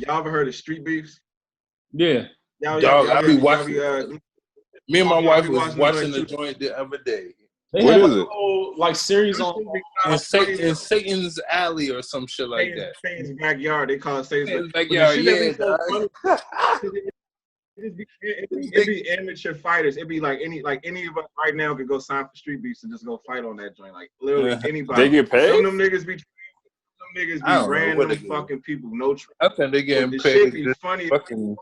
y'all ever heard of street beefs? Yeah. Y'all, Dog, I be y'all watching. Me and my wife be was watching the joint the other day. They What have is a it? whole like series on. In Satan's Alley or some shit like that. Satan's backyard. They call it Satan's backyard. Yeah, so dog. funny, it be amateur fighters. It'd be like any of us right now could go sign for street beefs and just go fight on that joint. Like literally anybody. They get paid? Some of them niggas be random fucking people. No training. I think they getting the paid. Shit be funny. Fucking...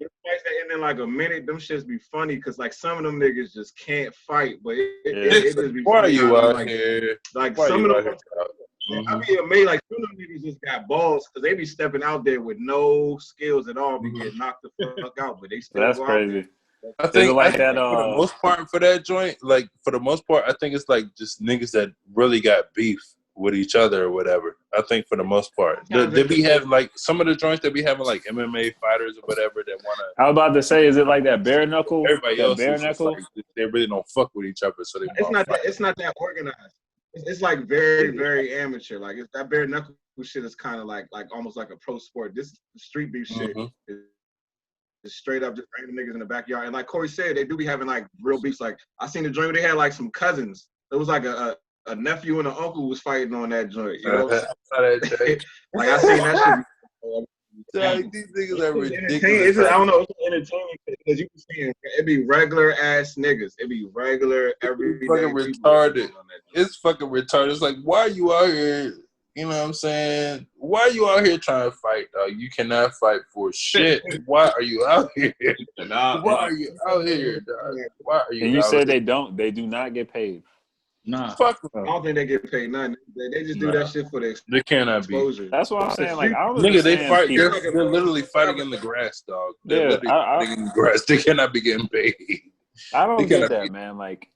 The fights that end in like a minute, them shits be funny because like some of them niggas just can't fight, but it just be Why funny. are you out like, here? Like Why some of them, mm-hmm. I be amazed. Like some of them niggas just got balls because they be stepping out there with no skills at all, be getting knocked the fuck out, but they still. That's go crazy. Out there. I think like that. For the most part, for that joint, like for the most part, I think it's like just niggas that really got beef with each other or whatever. I think for the most part, they be having like some of the joints that be having like MMA fighters or whatever that wanna. I was about to say, is it like that bare knuckle? Everybody else bare is just knuckle. like, they really don't fuck with each other, so they. It's not that organized. It's like very very amateur. Like it's that bare knuckle shit is kind of like almost like a pro sport. This street beef shit is straight up just random niggas in the backyard. And like Corey said, they do be having like real beefs. Like I seen the joint where they had like some cousins. It was like a nephew and an uncle was fighting on that joint. You know, like I seen that shit. These niggas are ridiculous. I don't know. It's entertaining because you can see it be regular ass niggas. It be regular every fucking retarded. It's fucking retarded. It's like, why are you out here? You know what I'm saying? Why are you out here trying to fight, dog? You cannot fight for shit. Why are you out here? Why are you out here, dog? Why are you? And you said they do not get paid. Nah, fuck them. I don't think they get paid nothing. They just do that shit for the they cannot exposure. Be. That's what I'm saying. Like, I don't nigga, they fight. People. They're literally fighting in the grass, dog. They're yeah, fighting in the grass. They cannot be getting paid. I don't get that, man. Like,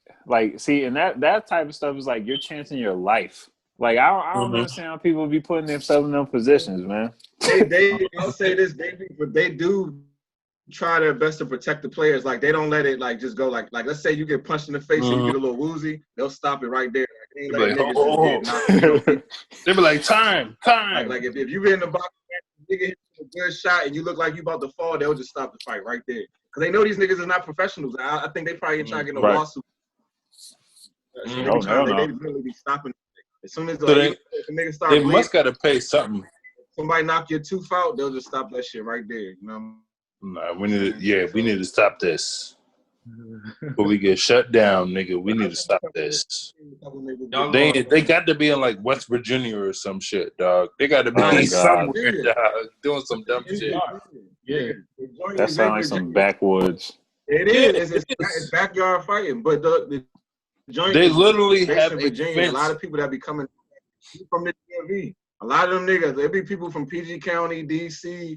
see, and that type of stuff is like you're chancing your life. Like, I don't understand how people be putting themselves in them positions, man. I'll say this, but they do try their best to protect the players. Like they don't let it like just go like let's say you get punched in the face and you get a little woozy, they'll stop it right there. Like, they be like time. Like if you get in the box, nigga hit a good shot and you look like you about to fall, they'll just stop the fight right there because they know these niggas are not professionals. I think they probably trying to get a lawsuit. They really be stopping. As soon as the nigga start they must gotta pay something. Somebody knock your tooth out, they'll just stop that shit right there. You know. Nah, we need to stop this. But we get shut down, nigga. We need to stop this. They got to be in like West Virginia or some shit, dog. They got to be somewhere, dog, doing some dumb shit. Yeah, that sounds like some backwoods. It is. It's backyard fighting, but the joint. They literally have Virginia. A lot of people that be coming from the DMV. A lot of them niggas, there be people from PG County, DC,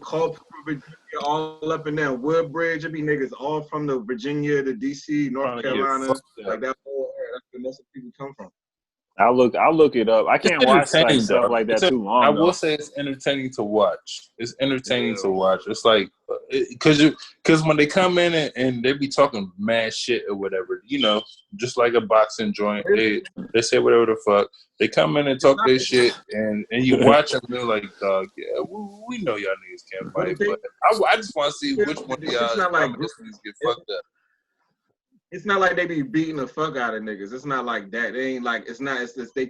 Culpeper, Virginia, all up in there. Woodbridge, it be niggas all from the Virginia, the DC, North Carolina, like that whole area. That's where most of the people come from. I'll look it up. I can't watch like, stuff like that too long. I will say it's entertaining to watch. It's entertaining to watch. It's like because when they come in and they be talking mad shit or whatever, you know, just like a boxing joint, they say whatever the fuck. They come in and talk their shit, and you watch them. They're like, dog, yeah, we know y'all niggas can't fight, but I just want to see which one of y'all niggas get fucked up. It's not like they be beating the fuck out of niggas. It's not like that. They ain't like. It's not. It's just they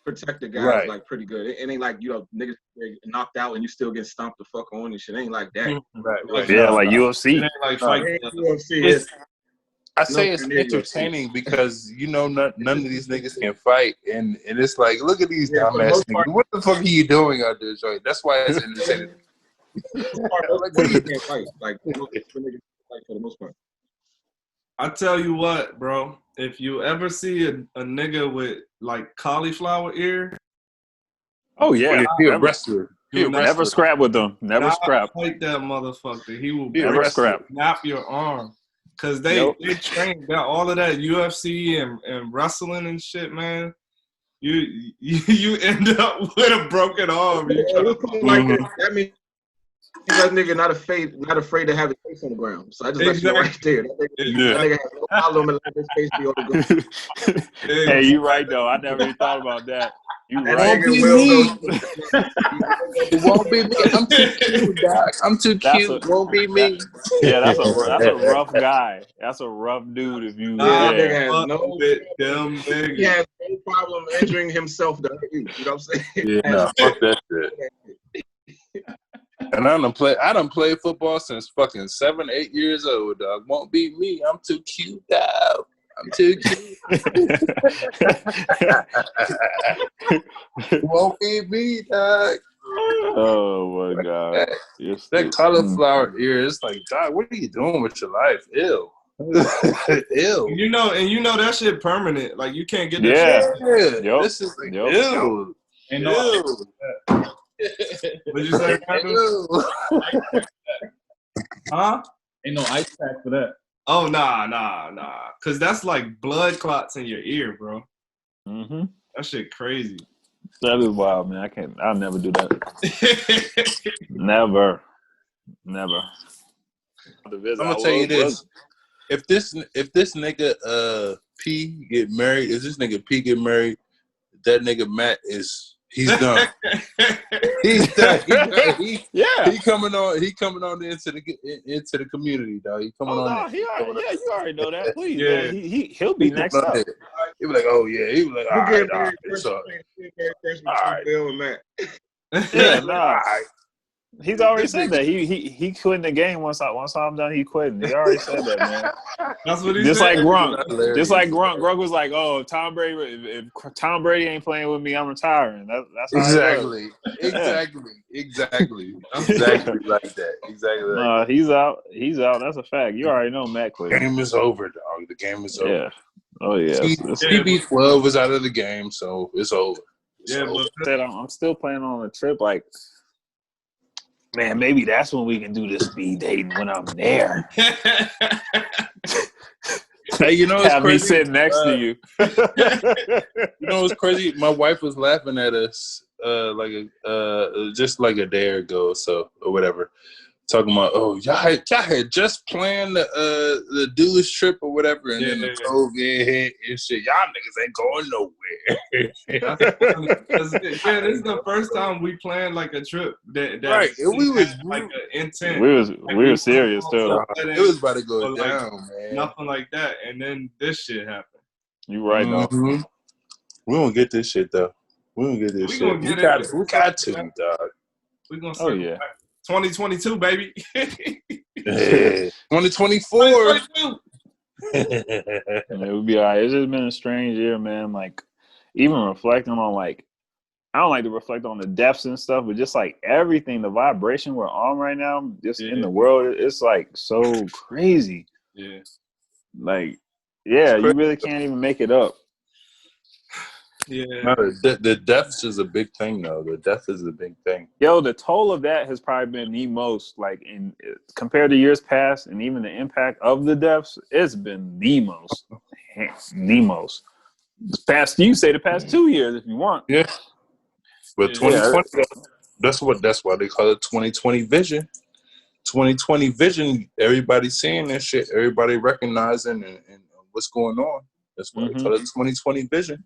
protect the guys like pretty good. It ain't like, you know, niggas get knocked out and you still get stomped the fuck on and shit. It ain't like that. Like UFC. It ain't like fight. UFC. I say it's entertaining because, you know, none of these niggas can fight, and it's like, look at these dumbass niggas. What the fuck are you doing out there, Joey? That's why it's entertaining. Can't fight. Like, for the most part. I tell you what, bro. If you ever see a nigga with like cauliflower ear, oh yeah, he a wrestler. Never scrap with them. Never scrap. Fight that motherfucker. He will never scrap. Snap your arm. Cause they train all of that UFC and wrestling and shit, man. You end up with a broken arm. That means That nigga not afraid to have his face on the ground. So I just let you know right there. That nigga has no problem in letting his face be on the ground. Hey, you right though. I never even thought about that. You That right. nigga will go. It won't be me. I'm too cute, Doc. I'm too cute. Won't be me. Yeah, that's a rough guy. That's a rough dude. If you That nigga has no with them niggas. He has no problem injuring himself to hurt you. You know what I'm saying? Yeah, no, fuck that shit. And I done played football since fucking 7, 8 years old, dog. Won't be me. I'm too cute, dog. I'm too cute. Won't be me, dog. Oh my god. That cauliflower ear, it's like, dog, what are you doing with your life? Ew. Ew. You know that shit permanent. Like you can't get that shit. Yep. This is like, ew. Ain't no What'd you say, huh? Ain't no ice pack for that. Oh nah. Cause that's like blood clots in your ear, bro. Mm-hmm. That shit crazy. That is wild, man. I'll never do that. Never. I'm gonna tell you this. If this nigga P get married, if this nigga P get married, that nigga Matt he's done. He's done. He coming on into the community, dog. He coming on. You already know that. Please, yeah. man. He'll be next up. He'll be like, oh yeah. He'll be like, all right, Bill and Matt. Yeah, nah. He's already said that. He quitting the game once I'm done. He quitting. He already said that, man. That's what he just said. Like Gronk. Just like Gronk. Gronk was like, "Oh, Tom Brady. If Tom Brady ain't playing with me, I'm retiring." That's how exactly like that. Exactly. Like he's out. He's out. That's a fact. You already know Matt quit. The game is over, dog. The game is over. Yeah. Oh yeah. CB12 is out of the game, so it's over. But I'm still planning on a trip. Like, man, maybe that's when we can do the speed dating when I'm there. Hey, you know, have me sitting next to you. You know what's crazy? My wife was laughing at us just like a day ago, or whatever. Talking about, y'all had just planned the do this trip or whatever, and then the COVID hit and shit. Y'all niggas ain't going nowhere. This is the first time we planned like a trip that right. We was like an intent. We were serious too. It was about to go down, man. Nothing like that, and then this shit happened. You right though. Mm-hmm. We gonna get this shit though. We gonna get this shit. We got to, dog. We gonna. Oh yeah. 2022, baby. 2024. It would be all right. It's just been a strange year, man. Like, even reflecting on, like, I don't like to reflect on the deaths and stuff, but just like everything, the vibration we're on right now, just in the world, it's like so crazy. Yeah. Like, yeah, you really can't even make it up. Yeah, no, the deaths is a big thing, though. The death is a big thing. Yo, the toll of that has probably been the most, like, in compared to years past, and even the impact of the deaths, it's been the most. You say the past 2 years if you want. Yeah, but 2020, that's why they call it 2020 vision. 2020 vision. Everybody seeing this shit. Everybody recognizing and what's going on. That's why they call it 2020 vision.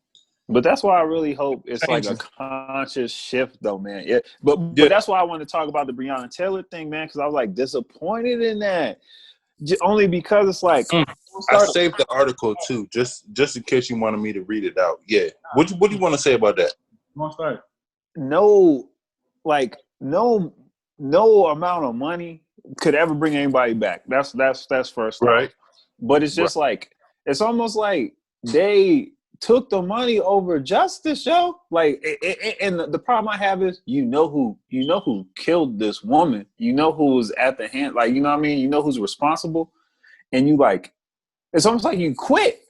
But that's why I really hope it's like a conscious shift, though, man. Yeah, but that's why I wanted to talk about the Breonna Taylor thing, man, because I was like disappointed in that. Only because it's like I saved the article too, just in case you wanted me to read it out. Yeah, what do you want to say about that? No amount of money could ever bring anybody back. That's first, right? But it's just like it's almost like they took the money over justice, yo. Like, and the problem I have is, you know who killed this woman. You know who was at the hand. Like, you know what I mean? You know who's responsible. And you like, it's almost like you quit.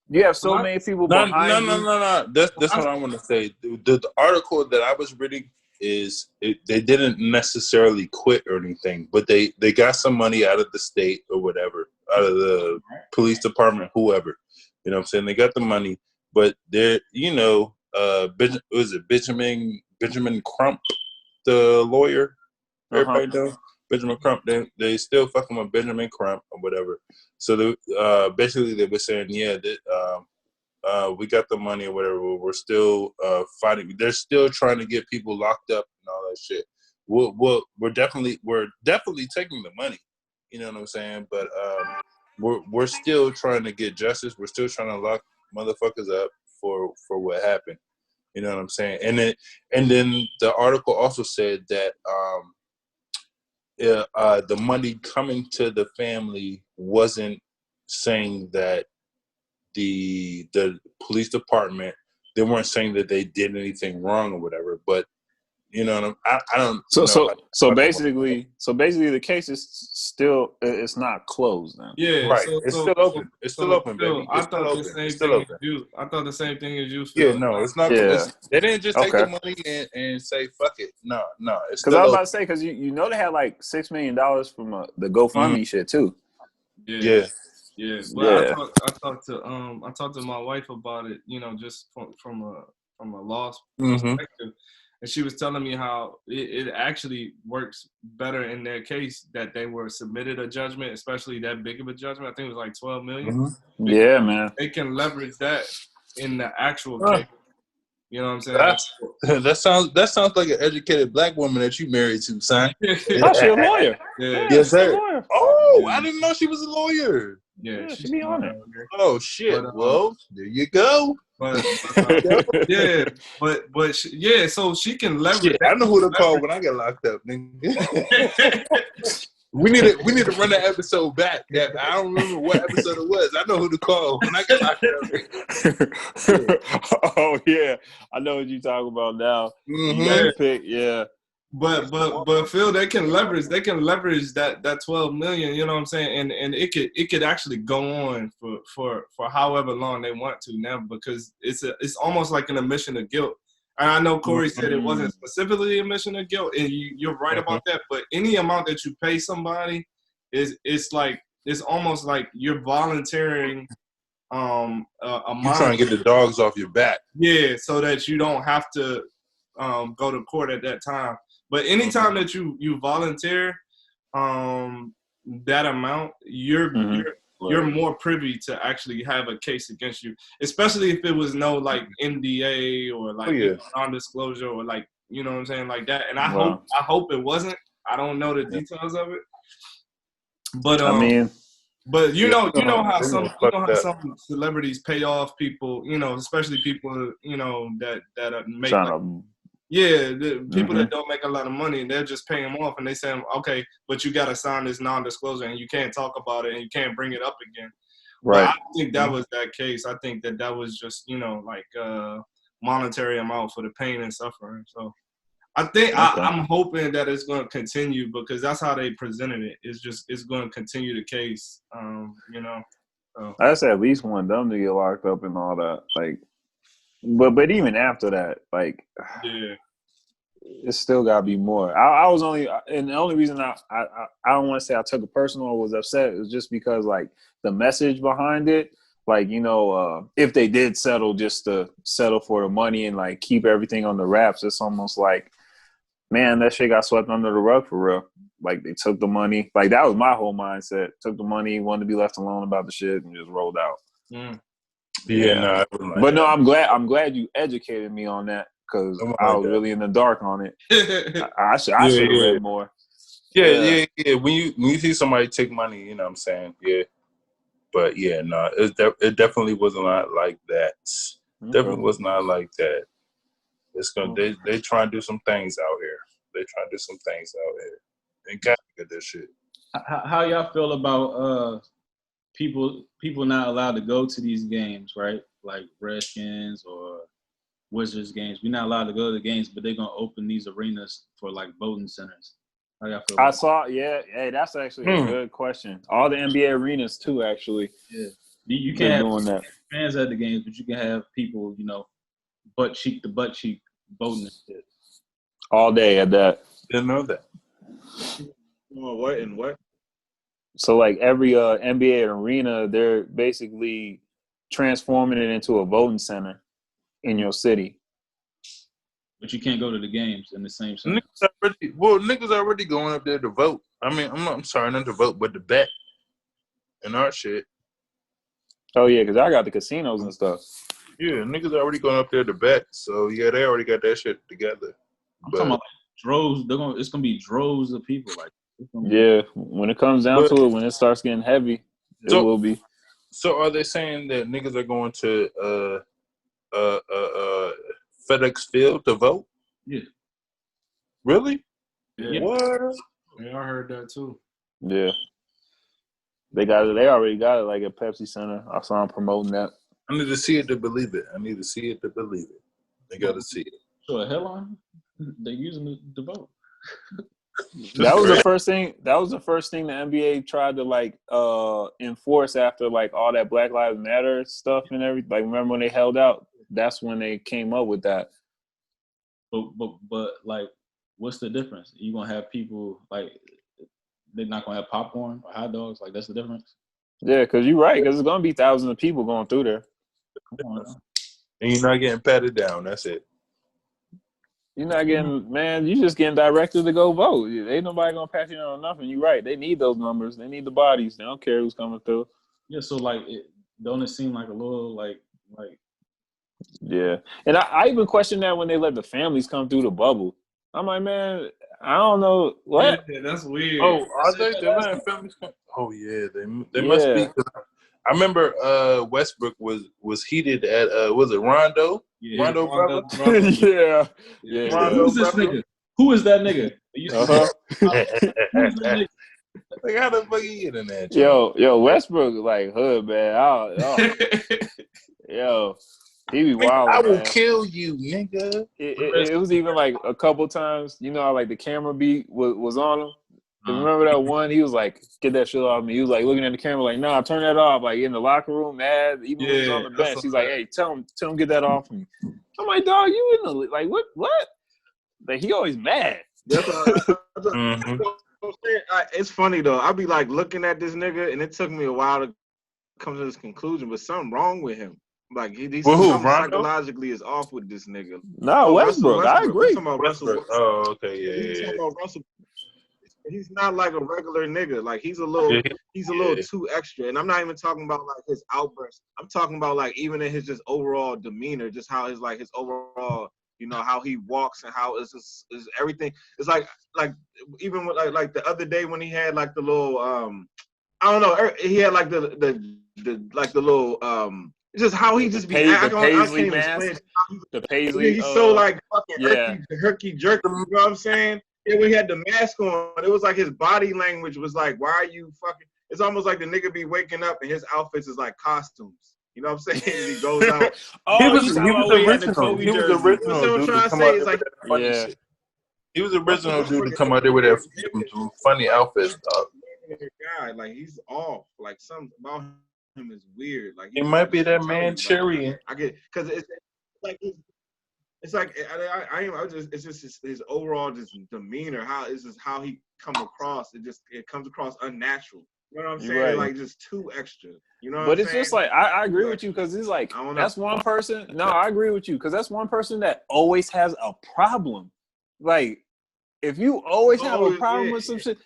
You have so many people behind you. No. That's what I want to say. The article that I was reading is they didn't necessarily quit or anything, but they got some money out of the state or whatever, out of the police department, whoever. You know what I'm saying? They got the money. But there, was it Benjamin Crump, the lawyer? Everybody know Benjamin Crump. They still fucking with Benjamin Crump or whatever. So basically they were saying, that we got the money or whatever. We're still fighting. They're still trying to get people locked up and all that shit. We're definitely taking the money. You know what I'm saying? But we're still trying to get justice. We're still trying to lock motherfuckers up for what happened. You know what I'm saying? And then the article also said that the money coming to the family wasn't saying that the police department, they weren't saying that they did anything wrong or whatever, but you know, I don't know. So basically, the case is still, it's not closed then. Yeah, right. It's still open. It's still open, baby. I thought the same thing as you. I thought the same thing as you. Yeah, no, it's not. Yeah. They didn't just take the money and say fuck it. No, it's because I was about to say, because you know they had like $6 million from the GoFundMe shit too. Yeah. But I talked to my wife about it. You know, just from a loss perspective. And she was telling me how it actually works better in their case that they were submitted a judgment, especially that big of a judgment. I think it was like $12 million. Yeah, man. They can leverage that in the actual case. You know what I'm saying? That sounds like an educated black woman that you married to, son. Oh, she a lawyer. Yeah. Yes, sir. Lawyer. Oh, I didn't know she was a lawyer. Yeah, she be on it. Oh shit! Well, there you go. But so she can leverage. Shit, I know who to call when I get locked up, nigga. we need to run that episode back. Yeah, I don't remember what episode it was. I know who to call when I get locked up. Oh yeah, I know what you're talking about now. Mm-hmm. You got to pick, yeah. But Phil, they can leverage that 12 million, you know what I'm saying? And it could actually go on for however long they want to now, because it's almost like an admission of guilt. And I know Corey said it wasn't specifically admission of guilt, and you're right about that, but any amount that you pay somebody it's almost like you're volunteering a You're trying to get the dogs off your back. Yeah, so that you don't have to go to court at that time. But anytime that you volunteer that amount, you're more privy to actually have a case against you, especially if it was no like NDA or like non-disclosure or like, you know what I'm saying, like that. And I hope it wasn't. I don't know the details of it, but I mean. But you know how some celebrities pay off people, you know, especially people, you know, that make the people that don't make a lot of money, and they'll just pay them off, and they say, okay, but you got to sign this non-disclosure, and you can't talk about it, and you can't bring it up again. Right. But I don't think that was that case. I think that was just, you know, like monetary amount for the pain and suffering. So I think I'm hoping that it's going to continue, because that's how they presented it. It's going to continue the case, you know. So. I said at least want them to get locked up and all that, like. But even after that, like, it's still gotta be more. I was only, and the only reason I don't want to say I took it personal or was upset is just because like the message behind it, like, you know, if they did settle just to settle for the money and like keep everything on the wraps, it's almost like, man, that shit got swept under the rug for real. Like they took the money, like that was my whole mindset. Took the money, wanted to be left alone about the shit, and just rolled out. Yeah, but no, I'm glad you educated me on that, because I was really in the dark on it. I should have read more. Yeah. When you see somebody take money, you know what I'm saying? Yeah. But yeah, no, it definitely was not like that. Definitely was not like that. It's gonna they try and do some things out here. And got to get this shit. How y'all feel about people not allowed to go to these games, right? Like Redskins or Wizards games. We're not allowed to go to the games, but they're gonna open these arenas for like voting centers. How y'all feel about that? Hey, that's actually a good question. All the NBA arenas too, actually. Yeah. You can't have fans at the games, but you can have people, you know, butt cheek to butt cheek voting and shit. All day at that. Didn't know that. What? So like every NBA arena, they're basically transforming it into a voting center in your city. But you can't go to the games in the same sense. Niggas already going up there to vote. I mean, I'm sorry, not to vote, but to bet and our shit. Oh yeah, because I got the casinos and stuff. Yeah, niggas already going up there to bet. So yeah, they already got that shit together. I'm talking about like droves. It's gonna be droves of people. Like yeah, when it comes down to it, when it starts getting heavy, it will be. So are they saying that niggas are going to FedEx Field to vote? Yeah. Really? Yeah. What? Yeah, I heard that too. Yeah. They got it. They already got it like at Pepsi Center. I saw them promoting that. I need to see it to believe it. They got to see it. So a headline? They're using the vote. That was the first thing. That was the first thing the NBA tried to like enforce after like all that Black Lives Matter stuff and everything. Like remember when they held out? That's when they came up with that. But like, what's the difference? You gonna have people like they're not gonna have popcorn or hot dogs? Like that's the difference. Yeah, because you're right. Because there's gonna be thousands of people going through there. And you're not getting patted down. That's it. You're not getting, man. You just getting directed to go vote. Ain't nobody gonna pass you on nothing. You're right. They need those numbers. They need the bodies. They don't care who's coming through. Yeah. So like, don't it seem like a little like. Yeah, and I even question that when they let the families come through the bubble. I'm like, man, I don't know what. Yeah, that's weird. Oh, are they letting families come? Oh yeah, they must be. I remember Westbrook was heated at was it Rondo? Yeah, Rondo brother. Yeah. Rondo who's this nigga? Who is that nigga? Who's that nigga? Like how the fuck you get in that? Yo, Westbrook like hood man. Yo, he be wild. I will kill you, nigga. It was even like a couple times, you know, how, like the camera beat was on him. Remember that one? He was like, "Get that shit off me." He was like looking at the camera, like, "Nah, turn that off." Like in the locker room, mad. Even when he was on the bench, he's like, "Hey, tell him get that off me." I'm like, "Dog, you in the like what? Like he always mad." That's it's funny though. I'll be like looking at this nigga, and it took me a while to come to this conclusion, but something wrong with him. Like he's something psychologically is off with this nigga. No, Westbrook. I agree. Westbrook. Oh, okay, yeah. Talking about Russell. He's not like a regular nigga. Like he's a little too extra. And I'm not even talking about like his outbursts. I'm talking about like even in his just overall demeanor, just how his overall, you know, how he walks and how is everything. It's like even with like the other day when he had like the little I don't know, he had like the little it's just how he just be acting. I can't even explain it. The Paisley. He's so like fucking herky jerky. You know what I'm saying? Yeah, when he had the mask on, it was like his body language was like, "Why are you fucking?" It's almost like the nigga be waking up and his outfits is like costumes. You know what I'm saying? He goes out. He was original. He was original. What I'm trying to say is like, he was original dude to come out there with that funny outfits. God, like he's off. Like something about him is weird. Like it might be that Manchurian. I get because it's like. It's like it's just his overall just demeanor. How he come across. It comes across unnatural. You know what I'm saying? Right. Like just too extra. You know. But it's just like I agree with you because it's like that's one person. No, I agree with you because that's one person that always has a problem. Like if you always have a problem with some shit,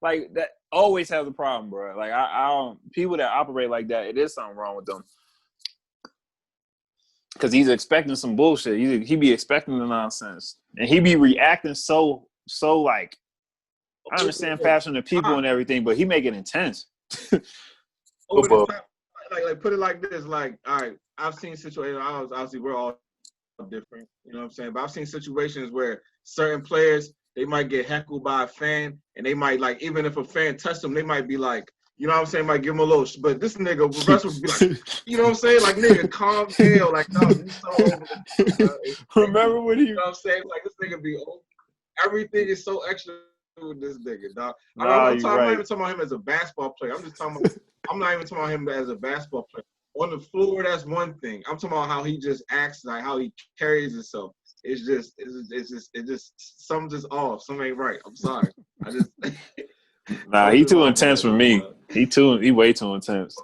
like that always has a problem, bro. Like I don't people that operate like that. It is something wrong with them. Because he's expecting some bullshit. He be expecting the nonsense. And he be reacting so like, I understand passionate people and everything, but he make it intense. Over the top, like put it like this, like, all right, I've seen situations, obviously we're all different, you know what I'm saying? But I've seen situations where certain players, they might get heckled by a fan, and they might, like, even if a fan touched them, they might be like, you know what I'm saying? Might give him a little, but this nigga, Russ would be like, you know what I'm saying? Like, nigga, calm down. Like, no, he's so over. Remember when he, you know what I'm saying? Like, this nigga be over. Everything is so extra with this nigga, dog. I'm not even talking about him as a basketball player. I'm just talking about, I'm not even talking about him as a basketball player. On the floor, that's one thing. I'm talking about how he just acts, like how he carries himself. It's just something's just off. Something ain't right. I'm sorry. Nah, he too intense for me. He way too intense.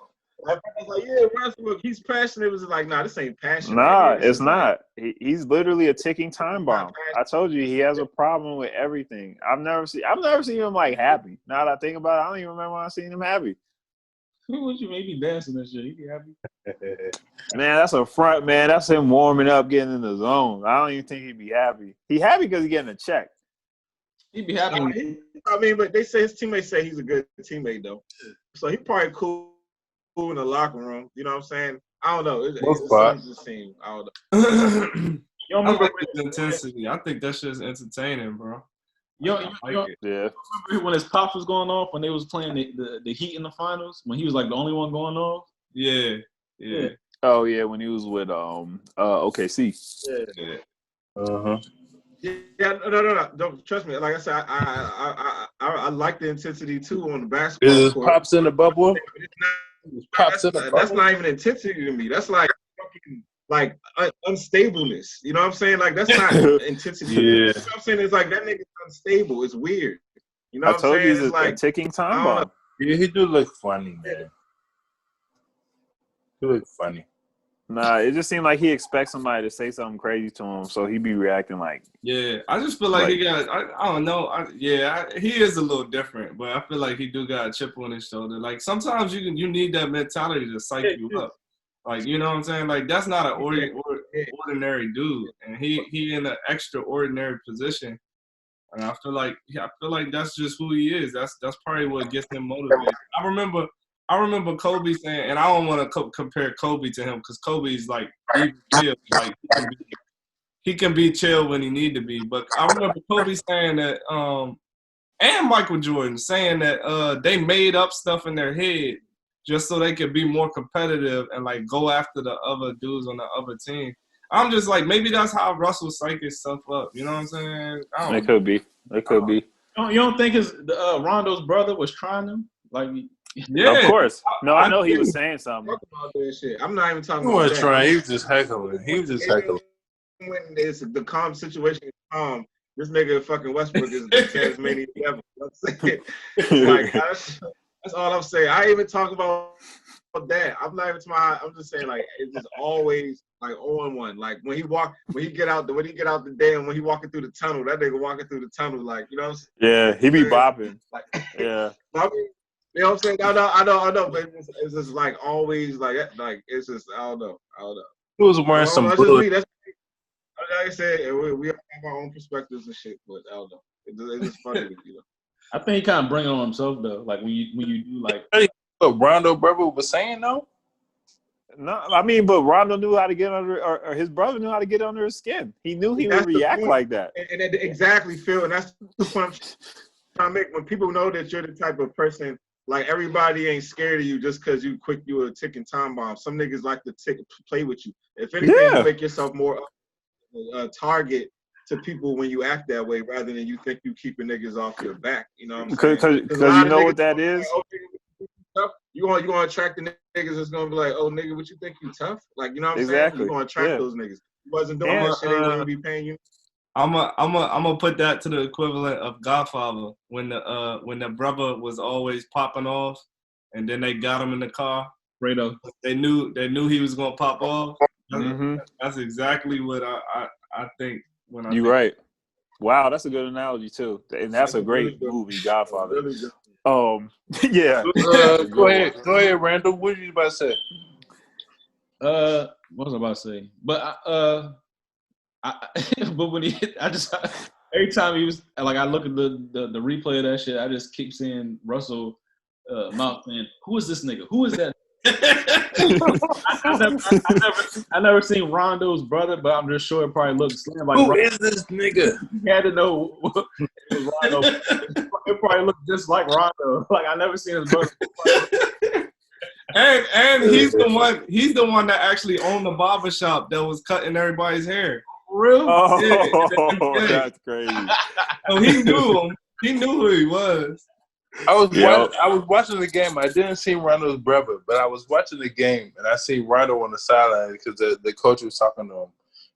I was like, yeah, Westbrook, he's passionate. It was like, nah, this ain't passion. Nah, man. it's not. He's literally a ticking time bomb. I told you he has a problem with everything. I've never seen him like happy. Now that I think about it, I don't even remember when I seen him happy. Who would you maybe dancing and shit? He be happy. Man, that's a front, man. That's him warming up, getting in the zone. I don't even think he'd be happy. He happy because he's getting a check. He'd be happy. I mean, but they say his teammates say he's a good teammate though. So he probably cool in the locker room. You know what I'm saying? I don't know. It's the same. I don't know. You don't remember his intensity. I think that shit's entertaining, bro. Yeah. Remember when his pops was going off when they was playing the Heat in the finals when he was like the only one going off? Yeah. Oh yeah, when he was with OKC. Yeah. Uh-huh. Yeah, no. Don't trust me. Like I said, I like the intensity too on the basketball Is court. Pops in the bubble? That's not even intensity to me. That's like fucking like unstableness. You know what I'm saying? Like that's not intensity. Yeah. You know what I'm saying? It's like that nigga's unstable. It's weird. You know what I'm saying? He's it's like a ticking time bomb. Yeah, he do look funny, man. He look funny. Nah, it just seemed like he expects somebody to say something crazy to him, so he be reacting like. Yeah, I just feel like he got. I don't know. He is a little different, but I feel like he do got a chip on his shoulder. Like sometimes you need that mentality to psych you up. Like you know what I'm saying? Like that's not an ordinary dude, and he in an extraordinary position. And I feel like that's just who he is. That's probably what gets him motivated. I remember Kobe saying, and I don't want to compare Kobe to him because Kobe's like chill, like he can be chill when he need to be. But I remember Kobe saying that, and Michael Jordan saying that they made up stuff in their head just so they could be more competitive and like go after the other dudes on the other team. I'm just like, maybe that's how Russell psyched himself up. You know what I'm saying? It could be. You don't think Rondo's brother was trying him? Like, yeah, of course. No, I know he was saying something. About that shit. I'm not even talking about that. He wasn't trying. He was just heckling. When it's the calm situation is calm, this nigga fucking Westbrook is the Tasmanian devil. You know what I'm saying? Like, that's all I'm saying. I ain't even talk about that. I'm not even talking. I'm just saying like it's just always like on one. Like when he get out the day and when he walking through the tunnel, that nigga walking through the tunnel like you know. What I'm saying? Yeah, he be bopping. Like, yeah. You know what I'm saying? I know, but it's just like always like it's just I don't know. He was wearing some blue. Like I said, we all have our own perspectives and shit, but I don't know. It's just funny, you know. I think he kind of bring it on himself though. Like when you do like what Rondo brother was saying though. No, I mean, but Rondo knew how to get under, or his brother knew how to get under his skin. He knew he would react like that. And exactly, Phil, and that's the point I'm trying to make. When people know that you're the type of person. Like, everybody ain't scared of you just because you a ticking time bomb. Some niggas like to play with you. If anything, you make yourself more a target to people when you act that way rather than you think you keeping niggas off your back. You know what I'm saying? Because you know what that is? Like, you gonna attract the niggas that's going to be like, oh, nigga, what you think you tough? Like, you know what I'm saying? You're going to attract those niggas. You wasn't doing that shit, they wouldn't be paying you. I'm gonna put that to the equivalent of Godfather when the brother was always popping off, and then they got him in the car. Fredo. They knew he was gonna pop off. Mm-hmm. That's exactly what I think when I. You're right. Wow, that's a good analogy too, and that's a great movie, Godfather. Really yeah. Go ahead, Randall. What are you about to say? What was I about to say? But but when every time he was like, I look at the replay of that shit, I just keep seeing Russell mouth saying, "Who is this nigga? Who is that?" I never seen Rondo's brother, but I'm just sure it probably looks slim. Like, who is this nigga? You had to know it was Rondo. It probably looked just like Rondo. Like I never seen his brother. And he's the one that actually owned the barbershop that was cutting everybody's hair. Really? Oh, that's crazy. So he knew him. He knew who he was. I was watching the game. I didn't see Rondo's brother, but I was watching the game, and I see Rondo on the sideline because the coach was talking to him.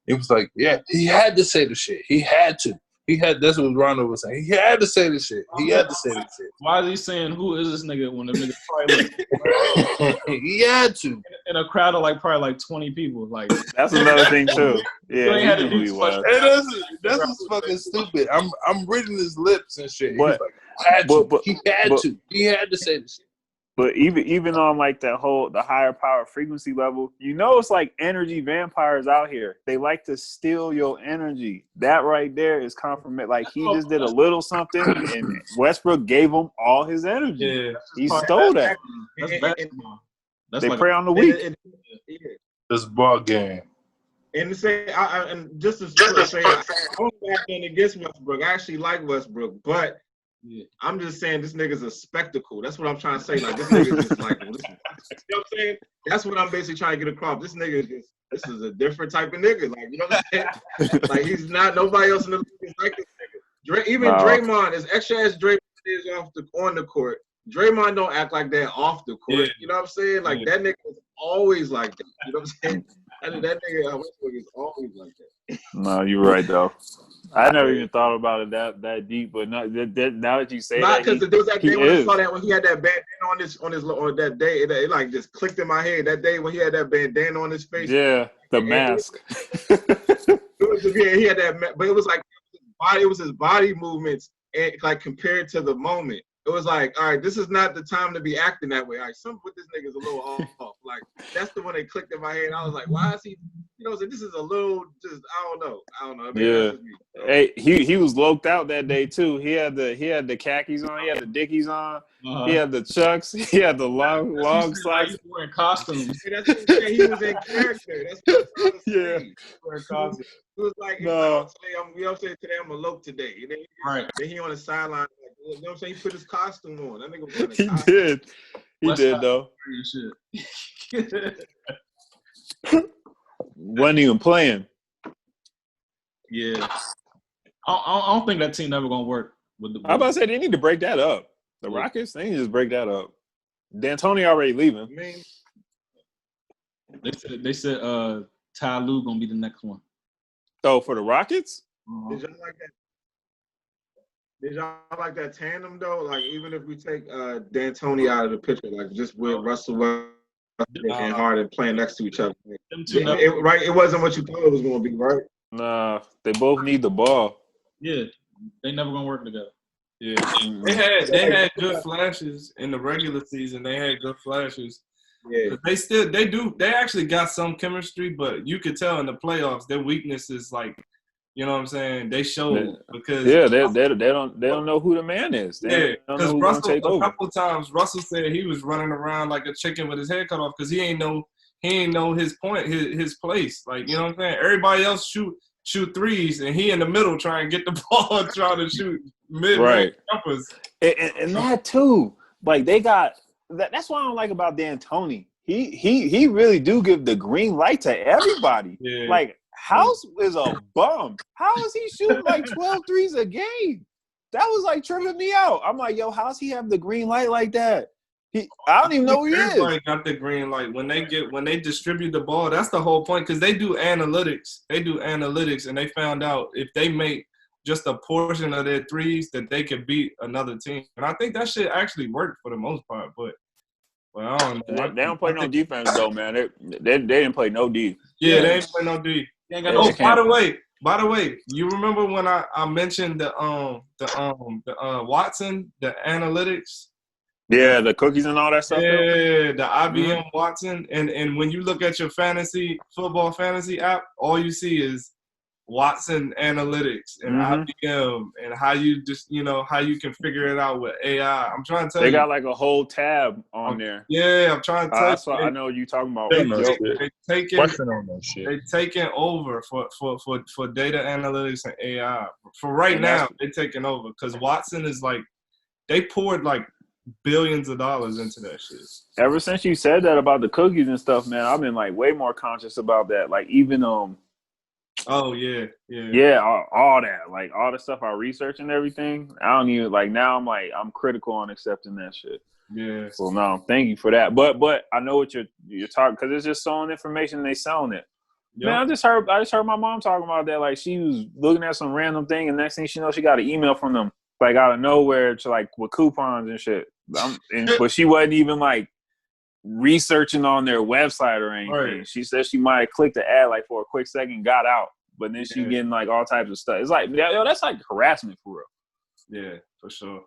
He was like, yeah, he had to say the shit. He had to. That's what Ronald was saying. He had to say this shit. He had to say this shit. Why is he saying who is this nigga when the nigga probably he had to. In a crowd of probably 20 people? Like that's another thing too. Yeah, ain't had he to knew who do he too much. was. That's just fucking stupid. I'm reading his lips and shit. But, he had to. He had to say this shit. But even on like the higher power frequency level, it's like energy vampires out here. They like to steal your energy. That right there is confirmation. Like he just did a little something, and Westbrook gave him all his energy. Yeah, he stole that. That's they like prey on the weak. This ball game. And to say, and just to say, I'm back in against Westbrook. I actually like Westbrook, but I'm just saying this nigga's a spectacle. That's what I'm trying to say. Like this nigga's just like, you know what I'm saying? That's what I'm basically trying to get across. This nigga is just, this is a different type of nigga. Like, you know what I'm saying? Like he's not, nobody else in the league is like this nigga. Draymond, as extra as Draymond is on the court, Draymond don't act like that off the court. You know what I'm saying? Like that nigga is always like that. You know what I'm saying? That nigga Westbrook is always like that. No, you're right though. I never even thought about it that deep, but now that you say not because there was that day when I saw that when he had that bandana on that day, it like just clicked in my head. That day when he had that bandana on his face. Yeah, the mask. He had that, but it was like it was his body movements and like compared to the moment. It was like, all right, this is not the time to be acting that way. All right, something with this nigga's a little off. Like that's the one that clicked in my head. I was like, why is he? So this is a little just I don't know. I mean, yeah. Hey, he was loped out that day too. He had the khakis on. He had the dickies on. He had the chucks. He had the long socks. He's wearing costumes. That's what I'm saying. He was in character. That's what I'm trying to say. Yeah. Wearing costumes. It was like, you know what I'm saying? Today I'm gonna lope today. And then he on the sideline. You know what I'm saying? He put his costume on. That nigga was in a costume. Did. He did though. Wasn't even playing. Yeah. I don't think that team ever gonna work with the. I'm about to say they need to break that up. The Rockets, they need to just break that up. D'Antoni already leaving. They said Ty Lue gonna be the next one. Oh, for the Rockets? Did y'all like that? Did y'all like that tandem though? Like even if we take D'Antoni out of the picture, like just with Russell Westbrook and Harden playing next to each other. It wasn't what you thought it was gonna be, right? Nah, they both need the ball. Yeah, they never gonna work together. Yeah, they had good flashes in the regular season. They had good flashes. Yeah, they actually got some chemistry, but you could tell in the playoffs their weakness is like, you know what I'm saying? They showed because they don't know who the man is. Because Russell a couple of times Russell said he was running around like a chicken with his head cut off because he ain't know his point, his place. Like, you know what I'm saying? Everybody else shoot threes, and he in the middle trying to get the ball and trying to shoot mid-range jumpers. And that too, like they got that's what I don't like about D'Antoni. He really do give the green light to everybody. Yeah. Like House is a bum. How is he shooting like 12 threes a game? That was like tripping me out. I'm like, yo, how's he have the green light like that? I don't even know who he is. Everybody got the green light when they distribute the ball. That's the whole point because they do analytics. And they found out if they make just a portion of their threes that they could beat another team. And I think that shit actually worked for the most part. But I don't know. They don't play no defense though, man. They didn't play no D. Yeah, they ain't play no D. By the way, you remember when I mentioned the Watson, the analytics? Yeah, the cookies and all that stuff. Yeah, the IBM Watson. And when you look at your football fantasy app, all you see is Watson Analytics and IBM and how you just, how you can figure it out with AI. I'm trying to tell you. They got like a whole tab on there. Yeah, I'm trying to tell you. I know what you're talking about. They taking over for data analytics and AI. For right now, they're taking over because Watson is like, they poured like billions of dollars into that shit. Ever since you said that about the cookies and stuff, man, I've been like way more conscious about that. Like even all that, like all the stuff I research and everything. I don't even like now. I'm critical on accepting that shit. Yeah. So no, thank you for that. But I know what you're talking because it's just selling information and they selling it. Yep. Man, I just heard my mom talking about that. Like, she was looking at some random thing, and next thing she knows, she got an email from them, like out of nowhere, to like with coupons and shit. But she wasn't even like researching on their website or anything. Right. She said she might have clicked the ad like for a quick second, got out, but then she getting like all types of stuff. It's like, yo, that's like harassment for real. Yeah, for sure.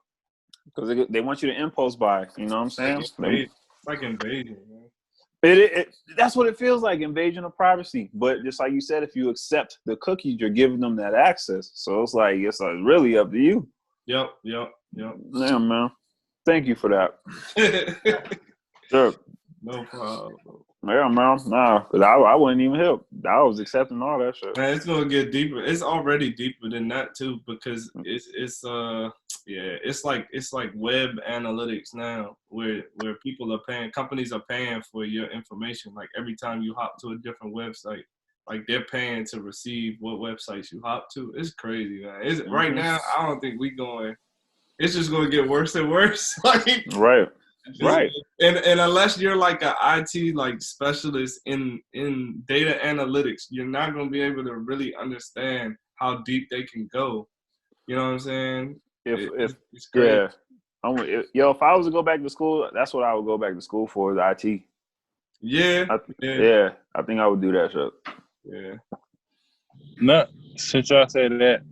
Because they want you to impulse buy. You know what I'm saying? It's like invasion, man. That's what it feels like, invasion of privacy. But just like you said, if you accept the cookies, you're giving them that access. So it's like it's really up to you. Yep. Yeah, man. Thank you for that. Sure. No problem. Yeah, man. Nah, because I wouldn't even help. I was accepting all that shit. Man, it's gonna get deeper. It's already deeper than that too, because it's like web analytics now, where people are paying, companies are paying for your information. Like every time you hop to a different website, like they're paying to receive what websites you hop to. It's crazy, man. Right now, I don't think it's just gonna get worse and worse. Like right. Right. And unless you're like an IT like specialist in data analytics, you're not gonna be able to really understand how deep they can go. You know what I'm saying? It's great. Yeah. If I was to go back to school, that's what I would go back to school for, is IT. Yeah. I think I would do that shit. Yeah. No, since y'all said that,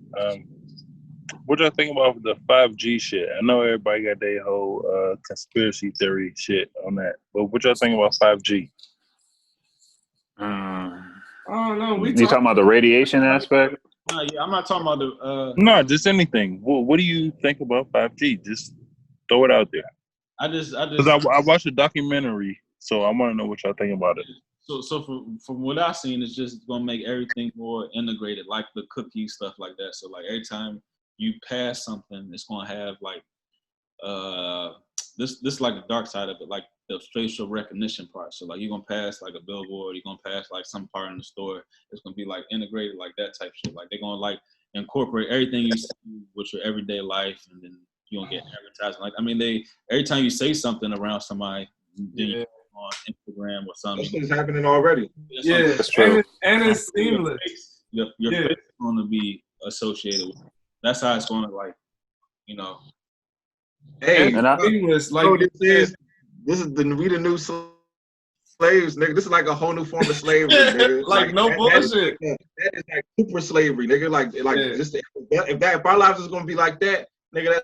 what y'all think about the 5G shit? I know everybody got their whole conspiracy theory shit on that, but what y'all think about 5G? I don't know. You talking about the radiation aspect? Yeah, I'm not talking about the. No, just anything. What do you think about 5G? Just throw it out there. Because I watched a documentary, so I want to know what y'all think about it. So from what I've seen, it's just gonna make everything more integrated, like the cookie stuff like that. So like every time you pass something, it's gonna have like this like the dark side of it, like the facial recognition part. So like you're gonna pass like a billboard, you're gonna pass like some part in the store, it's gonna be like integrated like that type shit. Like they're gonna like incorporate everything you see with your everyday life, and then you're gonna get advertising. Like, I mean, every time you say something around somebody, then you on Instagram or something. That shit's happening already. Yeah, that's true. And it's seamless. Your face is going to be associated with it. That's how it's going to, like, you know. Hey, seamless. Like, this is the new slaves, nigga. This is like a whole new form of slavery, nigga. like no bullshit. That is like super slavery, nigga. Like just if our lives is gonna be like that, nigga,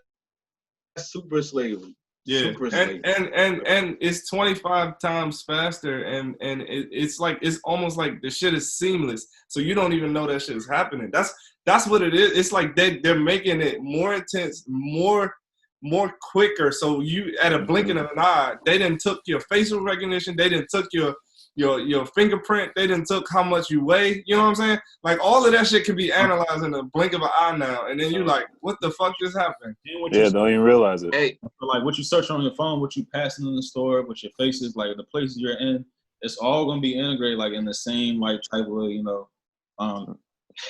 that's super slavery. Yeah, and it's 25 times faster, and it's almost like the shit is seamless, so you don't even know that shit is happening. That's what it is. It's like they're making it more intense, more quicker. So you, at a blinking of an eye, they done took your facial recognition, they done took your fingerprint, they done took how much you weigh. You know what I'm saying? Like all of that shit can be analyzed in a blink of an eye now, and then you're like, what the fuck just happened? Yeah, don't even realize it. Hey, like what you search on your phone, what you passing in the store, what your faces, like the places you're in, it's all gonna be integrated like in the same like type of, you know,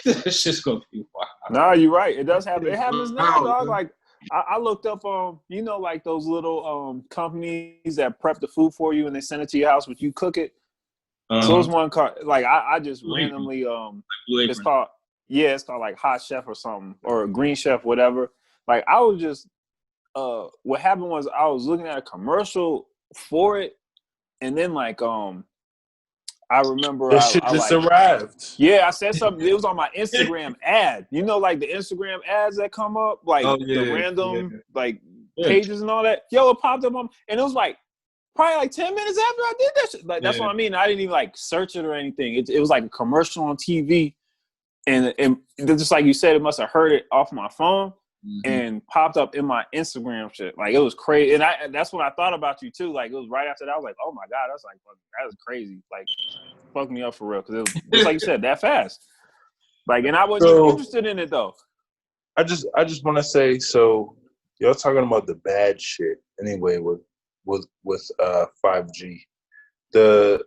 it's just gonna be wild. No, you're right. It does happen. It happens now, dog. Like I looked up, you know, like those little companies that prep the food for you and they send it to your house, but you cook it. So there's one called, like, I just randomly, it's called like Hot Chef or something, or Green Chef, whatever. Like, I was just, what happened was I was looking at a commercial for it, and then like, I remember this shit just arrived. Yeah, I said something. It was on my Instagram ad. You know, like the Instagram ads that come up, like the random like pages and all that. Yo, it popped up on, and it was like probably like 10 minutes after I did that shit. Like that's what I mean. I didn't even like search it or anything. It was like a commercial on TV, and just like you said, it must have heard it off my phone and popped up in my Instagram shit. Like it was crazy, and that's when I thought about you too. Like it was right after that. I was like, oh my god, that's like that was crazy. Like fucked me up for real, because it was just like you said, that fast. Like, and I wasn't even interested in it though. I just want to say, so y'all talking about the bad shit anyway with 5G. The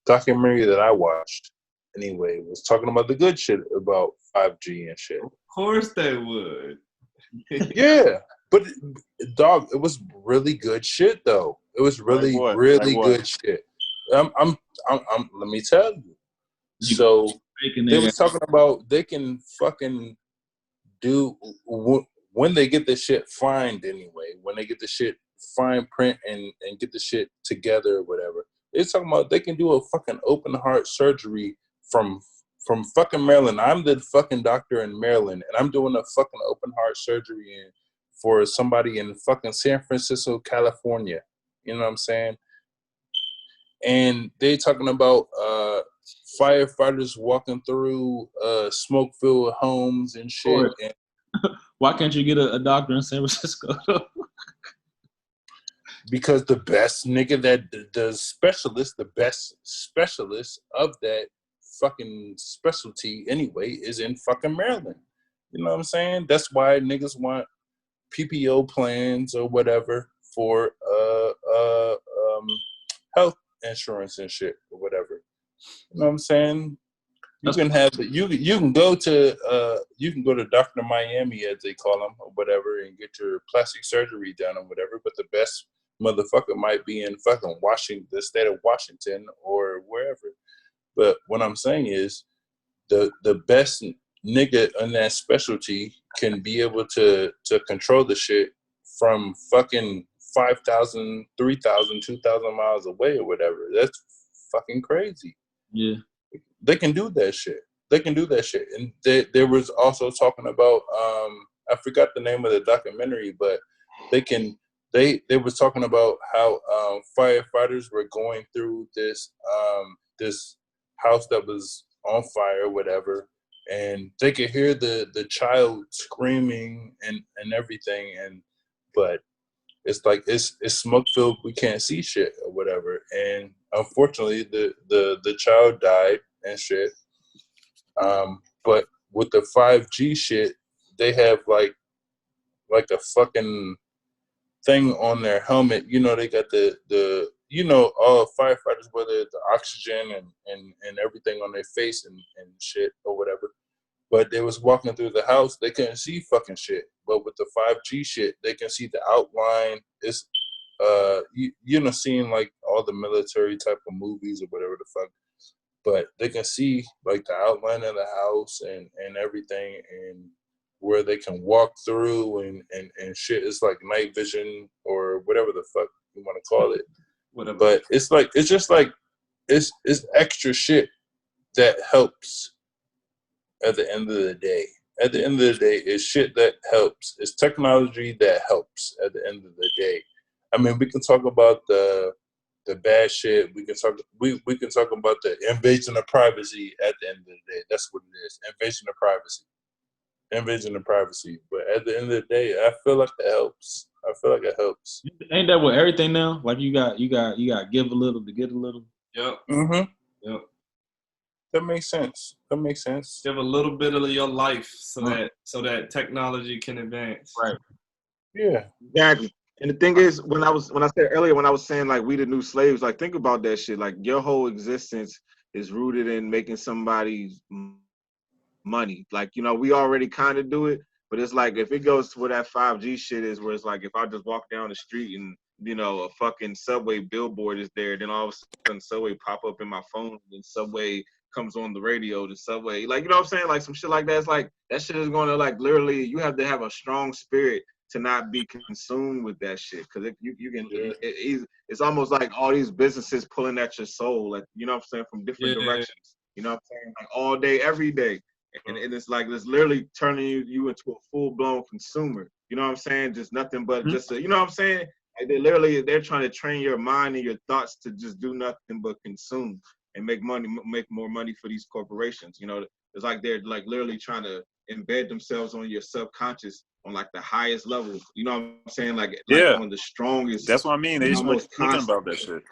documentary that I watched anyway was talking about the good shit about 5G and shit. Of course they would. Yeah, but dog, it was really good shit though. It was really good shit. I'm let me tell you. So they was talking about they can fucking do when they get this shit fined anyway. When they get the shit fine print and get the shit together or whatever. They're talking about they can do a fucking open heart surgery from fucking Maryland. I'm the fucking doctor in Maryland, and I'm doing a fucking open heart surgery for somebody in fucking San Francisco, California. You know what I'm saying? And they talking about firefighters walking through smoke-filled homes and shit. And why can't you get a doctor in San Francisco? Because the best nigga the best specialist of that fucking specialty anyway is in fucking Maryland. You know what I'm saying? That's why niggas want PPO plans or whatever for health insurance and shit or whatever. You know what I'm saying? You can have you can go to Dr. Miami, as they call him, or whatever, and get your plastic surgery done or whatever. But the best motherfucker might be in fucking the state of Washington or wherever. But what I'm saying is, the best nigga in that specialty can be able to control the shit from fucking 5,000, 3,000, 2,000 miles away or whatever. That's fucking crazy. Yeah. They can do that shit. And they was also talking about I forgot the name of the documentary, but they was talking about how firefighters were going through this house that was on fire or whatever, and they could hear the child screaming and everything, but it's like it's smoke filled, we can't see shit or whatever, and unfortunately the child died and shit. But with the 5G shit, they have like a fucking thing on their helmet. You know, they got the all firefighters, whether it's the oxygen and everything on their face and shit or whatever. But they was walking through the house, they couldn't see fucking shit. But with the 5G shit, they can see the outline. It's you know, seeing like all the military type of movies or whatever the fuck. But they can see like the outline of the house and everything, and where they can walk through and shit. It's like night vision or whatever the fuck you want to call it. Whatever. But it's just like it's extra shit that helps at the end of the day. At the end of the day, it's shit that helps. It's technology that helps at the end of the day. I mean, we can talk about the bad shit. We can talk about the invasion of privacy at the end of the day. That's what it is. Invasion of privacy. But at the end of the day, I feel like it helps. Ain't that with everything now? Like you got give a little to get a little. Yep. Mm-hmm. Yep. That makes sense. Give a little bit of your life so that technology can advance. Right. Yeah. Exactly. And the thing is, when I said earlier, when I was saying like we the new slaves, like think about that shit. Like your whole existence is rooted in making somebody's money. Like, you know, we already kind of do it, but it's like if it goes to where that 5G shit is, where it's like if I just walk down the street and, you know, a fucking Subway billboard is there, then all of a sudden Subway pop up in my phone, and Subway comes on the radio, the Subway, like, you know what I'm saying? Like some shit like that. It's like that shit is going to like literally, you have to have a strong spirit to not be consumed with that shit, because you can it's almost like all these businesses pulling at your soul, like, you know what I'm saying, from different directions, you know what I'm saying, like all day every day, and it's like it's literally turning you into a full-blown consumer, you know what I'm saying, just nothing but just you know what I'm saying, like they're trying to train your mind and your thoughts to just do nothing but consume and make more money for these corporations. You know, it's like they're like literally trying to embed themselves on your subconscious on like the highest level. You know what I'm saying? Like on the strongest. That's what I mean. They just most thinking about that shit.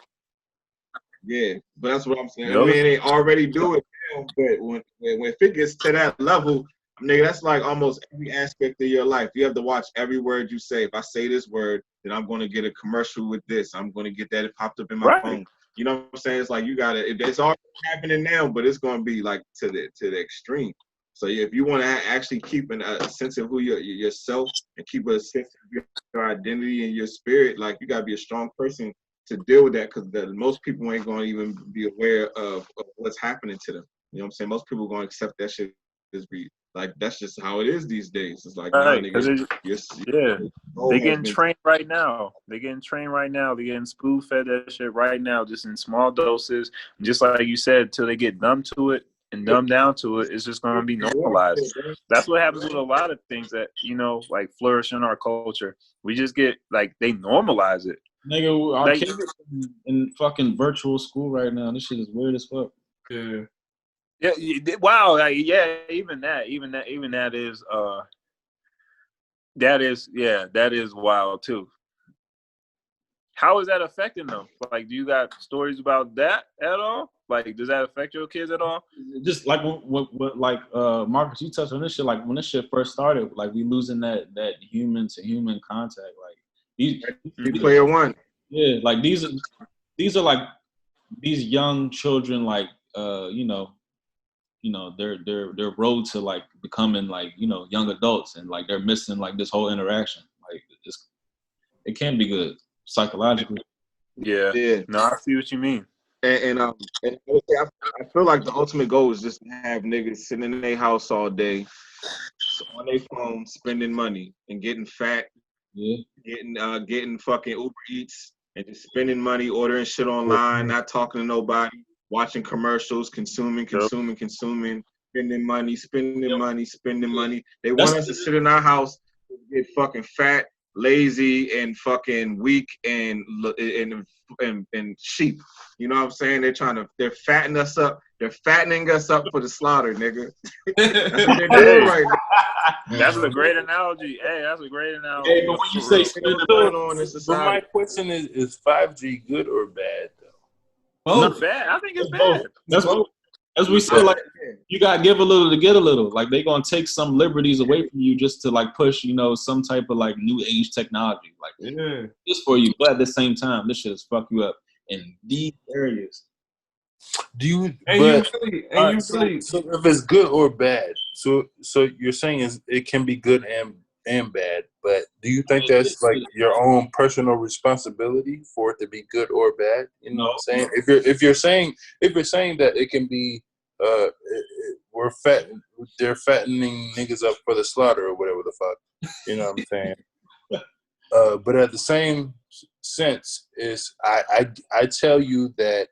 Yeah, but that's what I'm saying. Yep. I mean, they already do it now, but when if it gets to that level, nigga, that's like almost every aspect of your life. You have to watch every word you say. If I say this word, then I'm going to get a commercial with this. I'm going to get that. It popped up in my phone. You know what I'm saying? It's like you got to. It's already happening now, but it's going to be like to the extreme. So if you want to actually keep a sense of who yourself and keep a sense of your identity and your spirit, like you got to be a strong person to deal with that, because most people ain't going to even be aware of what's happening to them. You know what I'm saying? Most people are gonna accept that shit as be like that's just how it is these days. It's like Right, nah, nigga, they're getting trained right now. They're getting trained right now. They're getting spoon fed that shit right now, just in small doses. Just like you said, till they get numb to it and dumbed down to it, it's just going to be normalized. That's what happens with a lot of things that, you know, like flourish in our culture. We just get, like, they normalize it. Nigga, our kids in fucking virtual school right now. This shit is weird as fuck. Yeah. Yeah. Wow. Like, yeah. Even that is wild too. How is that affecting them? Like, do you got stories about that at all? Like, does that affect your kids at all? Just like what like Marcus, you touched on this shit. Like when this shit first started, like we losing that human to human contact. Like these player one. Yeah, like these are like these young children. Like you know, their road to like becoming like, you know, young adults, and like they're missing like this whole interaction. Like it can be good psychologically. Yeah. No, I see what you mean. And I feel like the ultimate goal is just to have niggas sitting in their house all day on their phone, spending money and getting fat, getting fucking Uber Eats and just spending money, ordering shit online, not talking to nobody, watching commercials, consuming, spending money. They want us to sit in our house, get fucking fat, lazy, and fucking weak and sheep. You know what I'm saying? They're fattening us up. They're fattening us up for the slaughter, nigga. That's what they're doing right now. That's a great analogy. Hey, that's a great analogy. Hey, but when you say spending going on in society, my question is 5G good or bad though? Not bad. I think it's bad. That's what. As we say, like, you gotta give a little to get a little. Like, they gonna take some liberties away from you just to like push, you know, some type of like new age technology, like just for you. But at the same time, this shit is fuck you up in these areas. Do you? So if it's good or bad, so you're saying it can be good and bad, but do you think that's like your own personal responsibility for it to be good or bad? You know what I'm saying? If you're saying that it can be they're fattening niggas up for the slaughter or whatever the fuck, you know what I'm saying? But at the same sense is I tell you that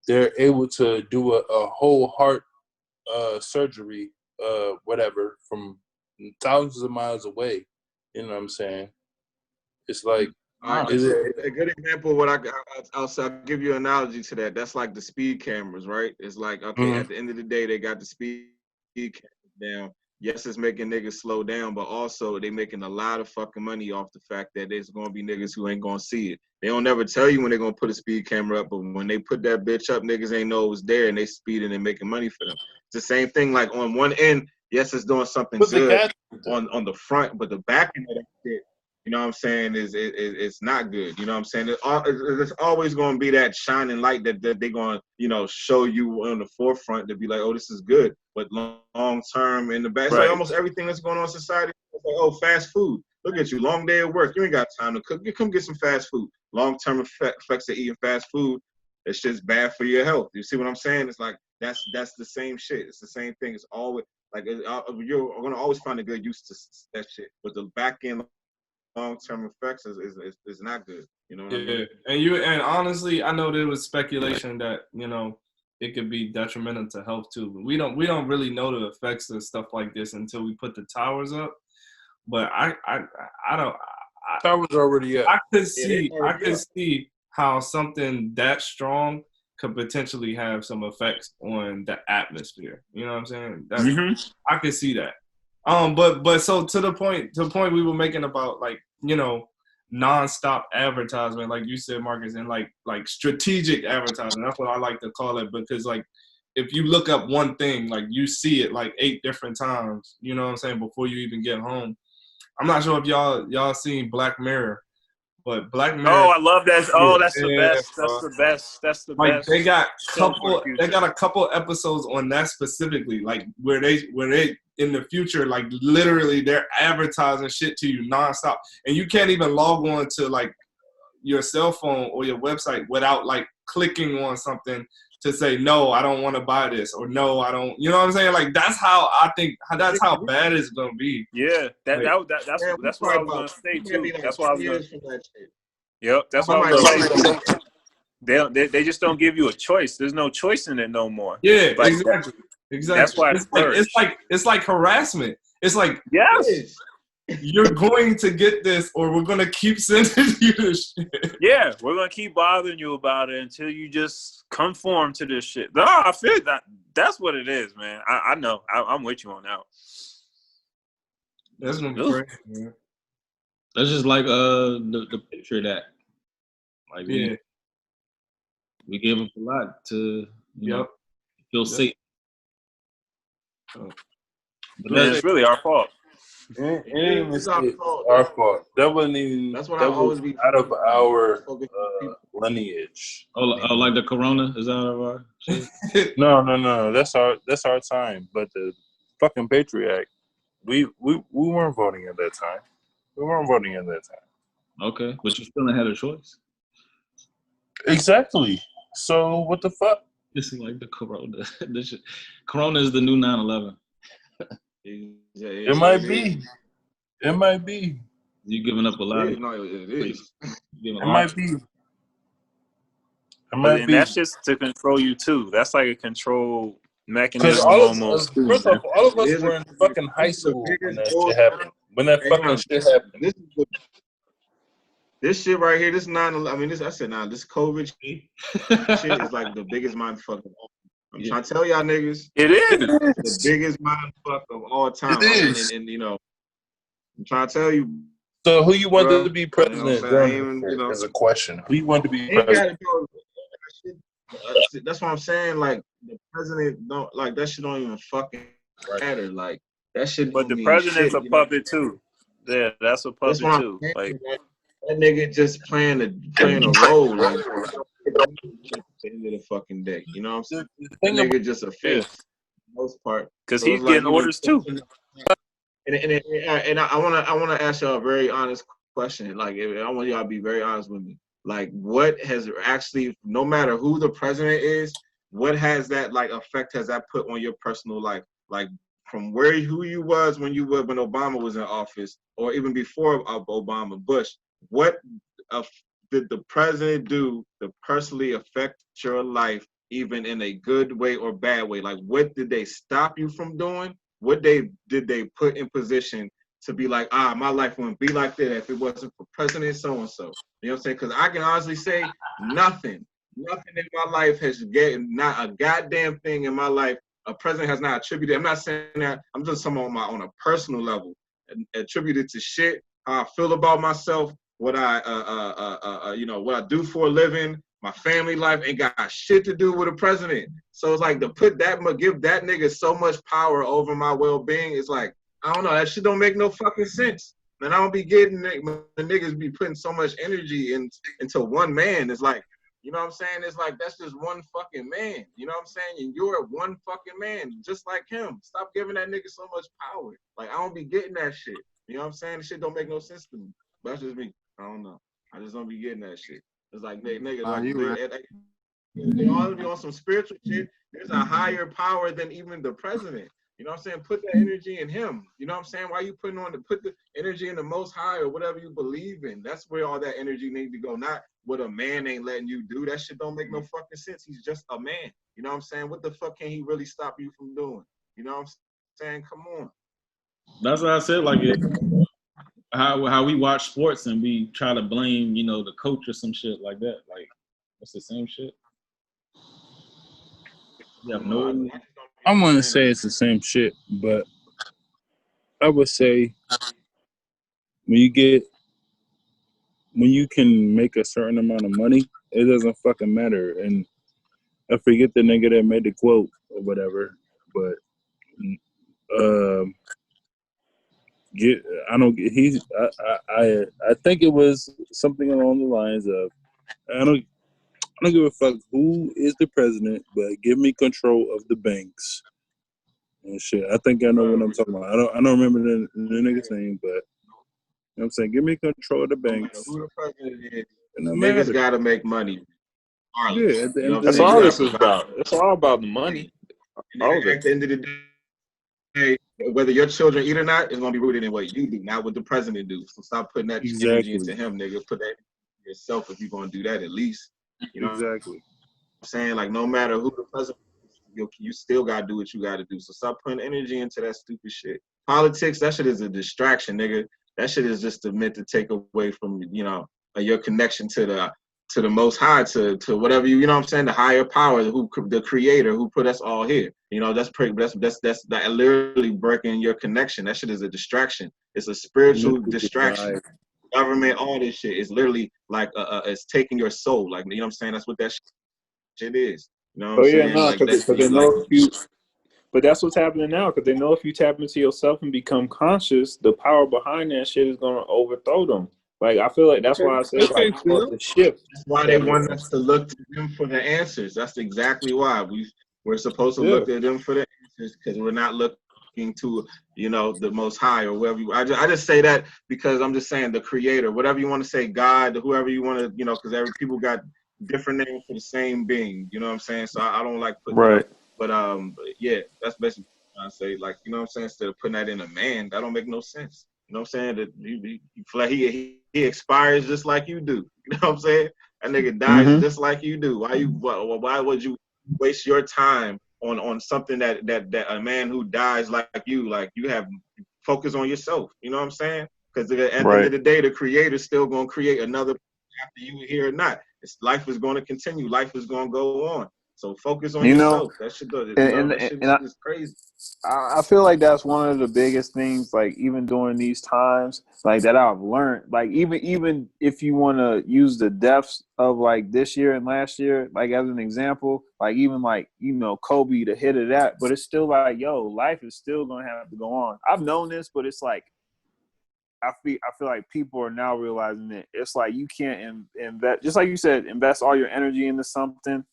they're able to do a whole heart surgery whatever from thousands of miles away. You know what I'm saying? It's like a good example of what I'll give you an analogy to that. That's like the speed cameras, right? It's like, okay, at the end of the day, they got the speed cameras down. Yes, it's making niggas slow down, but also they making a lot of fucking money off the fact that there's gonna be niggas who ain't gonna see it. They don't never tell you when they're gonna put a speed camera up, but when they put that bitch up, niggas ain't know it was there and they speeding and making money for them. It's the same thing. Like on one end, yes, it's doing something good on the front, but the back end of that shit, you know what I'm saying, it's not good. You know what I'm saying? There's always going to be that shining light that they're going to, you know, show you on the forefront to be like, oh, this is good. But long term in the back, it's like almost everything that's going on in society. It's like, oh, fast food. Look at you, long day at work. You ain't got time to cook. You come get some fast food. Long term effects of eating fast food. That shit's bad for your health. You see what I'm saying? It's like that's the same shit. It's the same thing. It's always like you're going to always find a good use to that shit. But the back end long-term effects is not good. You know what I mean? And honestly, I know there was speculation that, you know, it could be detrimental to health too. But we don't really know the effects of stuff like this until we put the towers up. But I don't. Towers already up. I could see how something that strong could potentially have some effects on the atmosphere. You know what I'm saying? I could see that. But so to the point we were making about, like, you know, nonstop advertisement, like you said, Marcus, and like strategic advertising. That's what I like to call it, because like if you look up one thing, like you see it like 8 different times, you know what I'm saying, before you even get home. I'm not sure if y'all seen Black Mirror, but Black Mirror. Oh, I love that. Oh, that's the best. That's the best. That's the like, best. They got a couple episodes on that specifically, like where they in the future, like literally they're advertising shit to you nonstop, and you can't even log on to like your cell phone or your website without like clicking on something to say, no, I don't want to buy this, or no, I don't. You know what I'm saying? Like that's how I think. That's how bad it's gonna be. Yeah, that's what I was gonna say too. That's what I was gonna. Yep, that's what I was gonna say. They just don't give you a choice. There's no choice in it no more. Yeah, like, exactly. That's why it's like harassment. It's like, yes, you're going to get this, or we're gonna keep sending you this shit. Yeah, we're gonna keep bothering you about it until you just conform to this shit. No, I feel that. That's what it is, man. I know. I'm with you on that. That's gonna be crazy, man. That's just like the Patriot Act. Like we gave up a lot to feel safe. But it's really our fault. It's our fault. That wasn't even. That's what that I was always be out of our lineage. Oh, like the Corona is out of our shit? No. That's our time. But the fucking Patriot Act, we weren't voting at that time. We weren't voting at that time. Okay, but you still had a choice. Exactly. So what the fuck? This is like the Corona. Corona is the new 9/11. It might be. It might be. You giving up a lot. It is. It might be. And that's just to control you too. That's like a control mechanism. Because first off, all of us were in fucking high school when that shit happened. When that fucking shit happened. This shit right here, this 9/11. I mean, this COVID shit is like the biggest mindfuck of all. I'm trying to tell y'all niggas. It is the biggest mindfuck of all time. It is. And I'm trying to tell you. So who you wanted to be president? Is a question. Who you wanted to be president? That's what I'm saying. Like the president don't like that shit don't even fucking matter. Like that shit. But the president's a puppet too. Yeah, that's a puppet too. Like that nigga just playing a role. Like at the end of the fucking day, you know what I'm saying? That nigga just a face for the most part. Because he's getting orders too. And I wanna ask y'all a very honest question. Like I want y'all to be very honest with me. Like what has actually, no matter who the president is, what has that like effect has that put on your personal life? Like from who you was when Obama was in office, or even before Obama, Bush. What did the president do to personally affect your life, even in a good way or bad way? Like, what did they stop you from doing? What did they put in position to be like, my life wouldn't be like that if it wasn't for President so-and-so? You know what I'm saying? Because I can honestly say nothing in my life has not a goddamn thing in my life a president has not attributed. I'm not saying that. I'm just talking on a personal level, attributed to shit, how I feel about myself, what I what I do for a living, my family life ain't got shit to do with a president. So it's like to give that nigga so much power over my well-being. It's like, I don't know, that shit don't make no fucking sense. And I don't be getting the niggas be putting so much energy into one man. It's like, you know what I'm saying? It's like, that's just one fucking man. You know what I'm saying? And you're one fucking man, just like him. Stop giving that nigga so much power. Like, I don't be getting that shit. You know what I'm saying? The shit don't make no sense to me. But that's just me. I don't know. I just don't be getting that shit. It's like, nigga, they all be on some spiritual shit. There's a higher power than even the president. You know what I'm saying? Put that energy in him. You know what I'm saying? Why you put the energy in the Most High or whatever you believe in? That's where all that energy needs to go. Not what a man ain't letting you do. That shit don't make no fucking sense. He's just a man. You know what I'm saying? What the fuck can he really stop you from doing? You know what I'm saying? Come on. That's what I said. Like how we watch sports and we try to blame, the coach or some shit like that. Like it's the same shit. You have no. I wouldn't say it's the same shit, but I would say when you can make a certain amount of money, it doesn't fucking matter. And I forget the nigga that made the quote or whatever, but I think it was something along the lines of, I don't give a fuck who is the president, but give me control of the banks and shit. I think I know what I'm talking about. I don't remember the nigga's name, but you know what I'm saying, give me control of the banks. Who the president is? Niggas gotta make money. regardless. Yeah, You know what I'm That's saying? all You this gotta is provide. about. It's all about the money. And All of at it. the end of the day, whether your children eat or not, it's gonna be rooted in what you do, not what the president do. So stop putting that energy into him, nigga. Put that into yourself if you're gonna do that at least. You know what Exactly. I'm saying? Like no matter who the president is, you still gotta do what you gotta do. So stop putting energy into that stupid shit. Politics, that shit is a distraction, nigga. That shit is just meant to take away from, your connection to the most high, to whatever you know what I'm saying, the higher power, the creator who put us all here. That's that literally breaking your connection. That shit is a distraction. It's a spiritual distraction. Government, all this shit is literally like it's taking your soul. Like, you know what I'm saying? That's what that shit is. You know what I'm saying? No, Like because they know if you. But that's what's happening now, because they know if you tap into yourself and become conscious, the power behind that shit is gonna overthrow them. Like I feel like that's why I say like the shift. That's why they want us to look to them for the answers. That's exactly why we're supposed to look to them for the answers, because we're not looking to the Most High or whoever. I just say that because I'm just saying the Creator, whatever you want to say, God, whoever you want to, because every people got different names for the same being. You know what I'm saying? So I don't like putting but yeah, that's basically what I say. Like, you know what I'm saying? Instead of putting that in a man, that don't make no sense. You know what I'm saying? That he expires just like you do. You know what I'm saying? That nigga dies just like you do. Why would you waste your time on something that a man who dies like you have focus on yourself? You know what I'm saying? Because at the end of the day, the creator's still gonna create another after you here or not. Life is gonna continue. Life is gonna go on. So focus on yourself. That shit does. That shit is crazy. I feel like that's one of the biggest things, like even during these times, like that I've learned. Like even if you want to use the deaths of like this year and last year, like as an example, like even like Kobe, the hit of that, but it's still like life is still gonna have to go on. I've known this, but it's like I feel like people are now realizing it. It's like you can't invest, just like you said, invest all your energy into something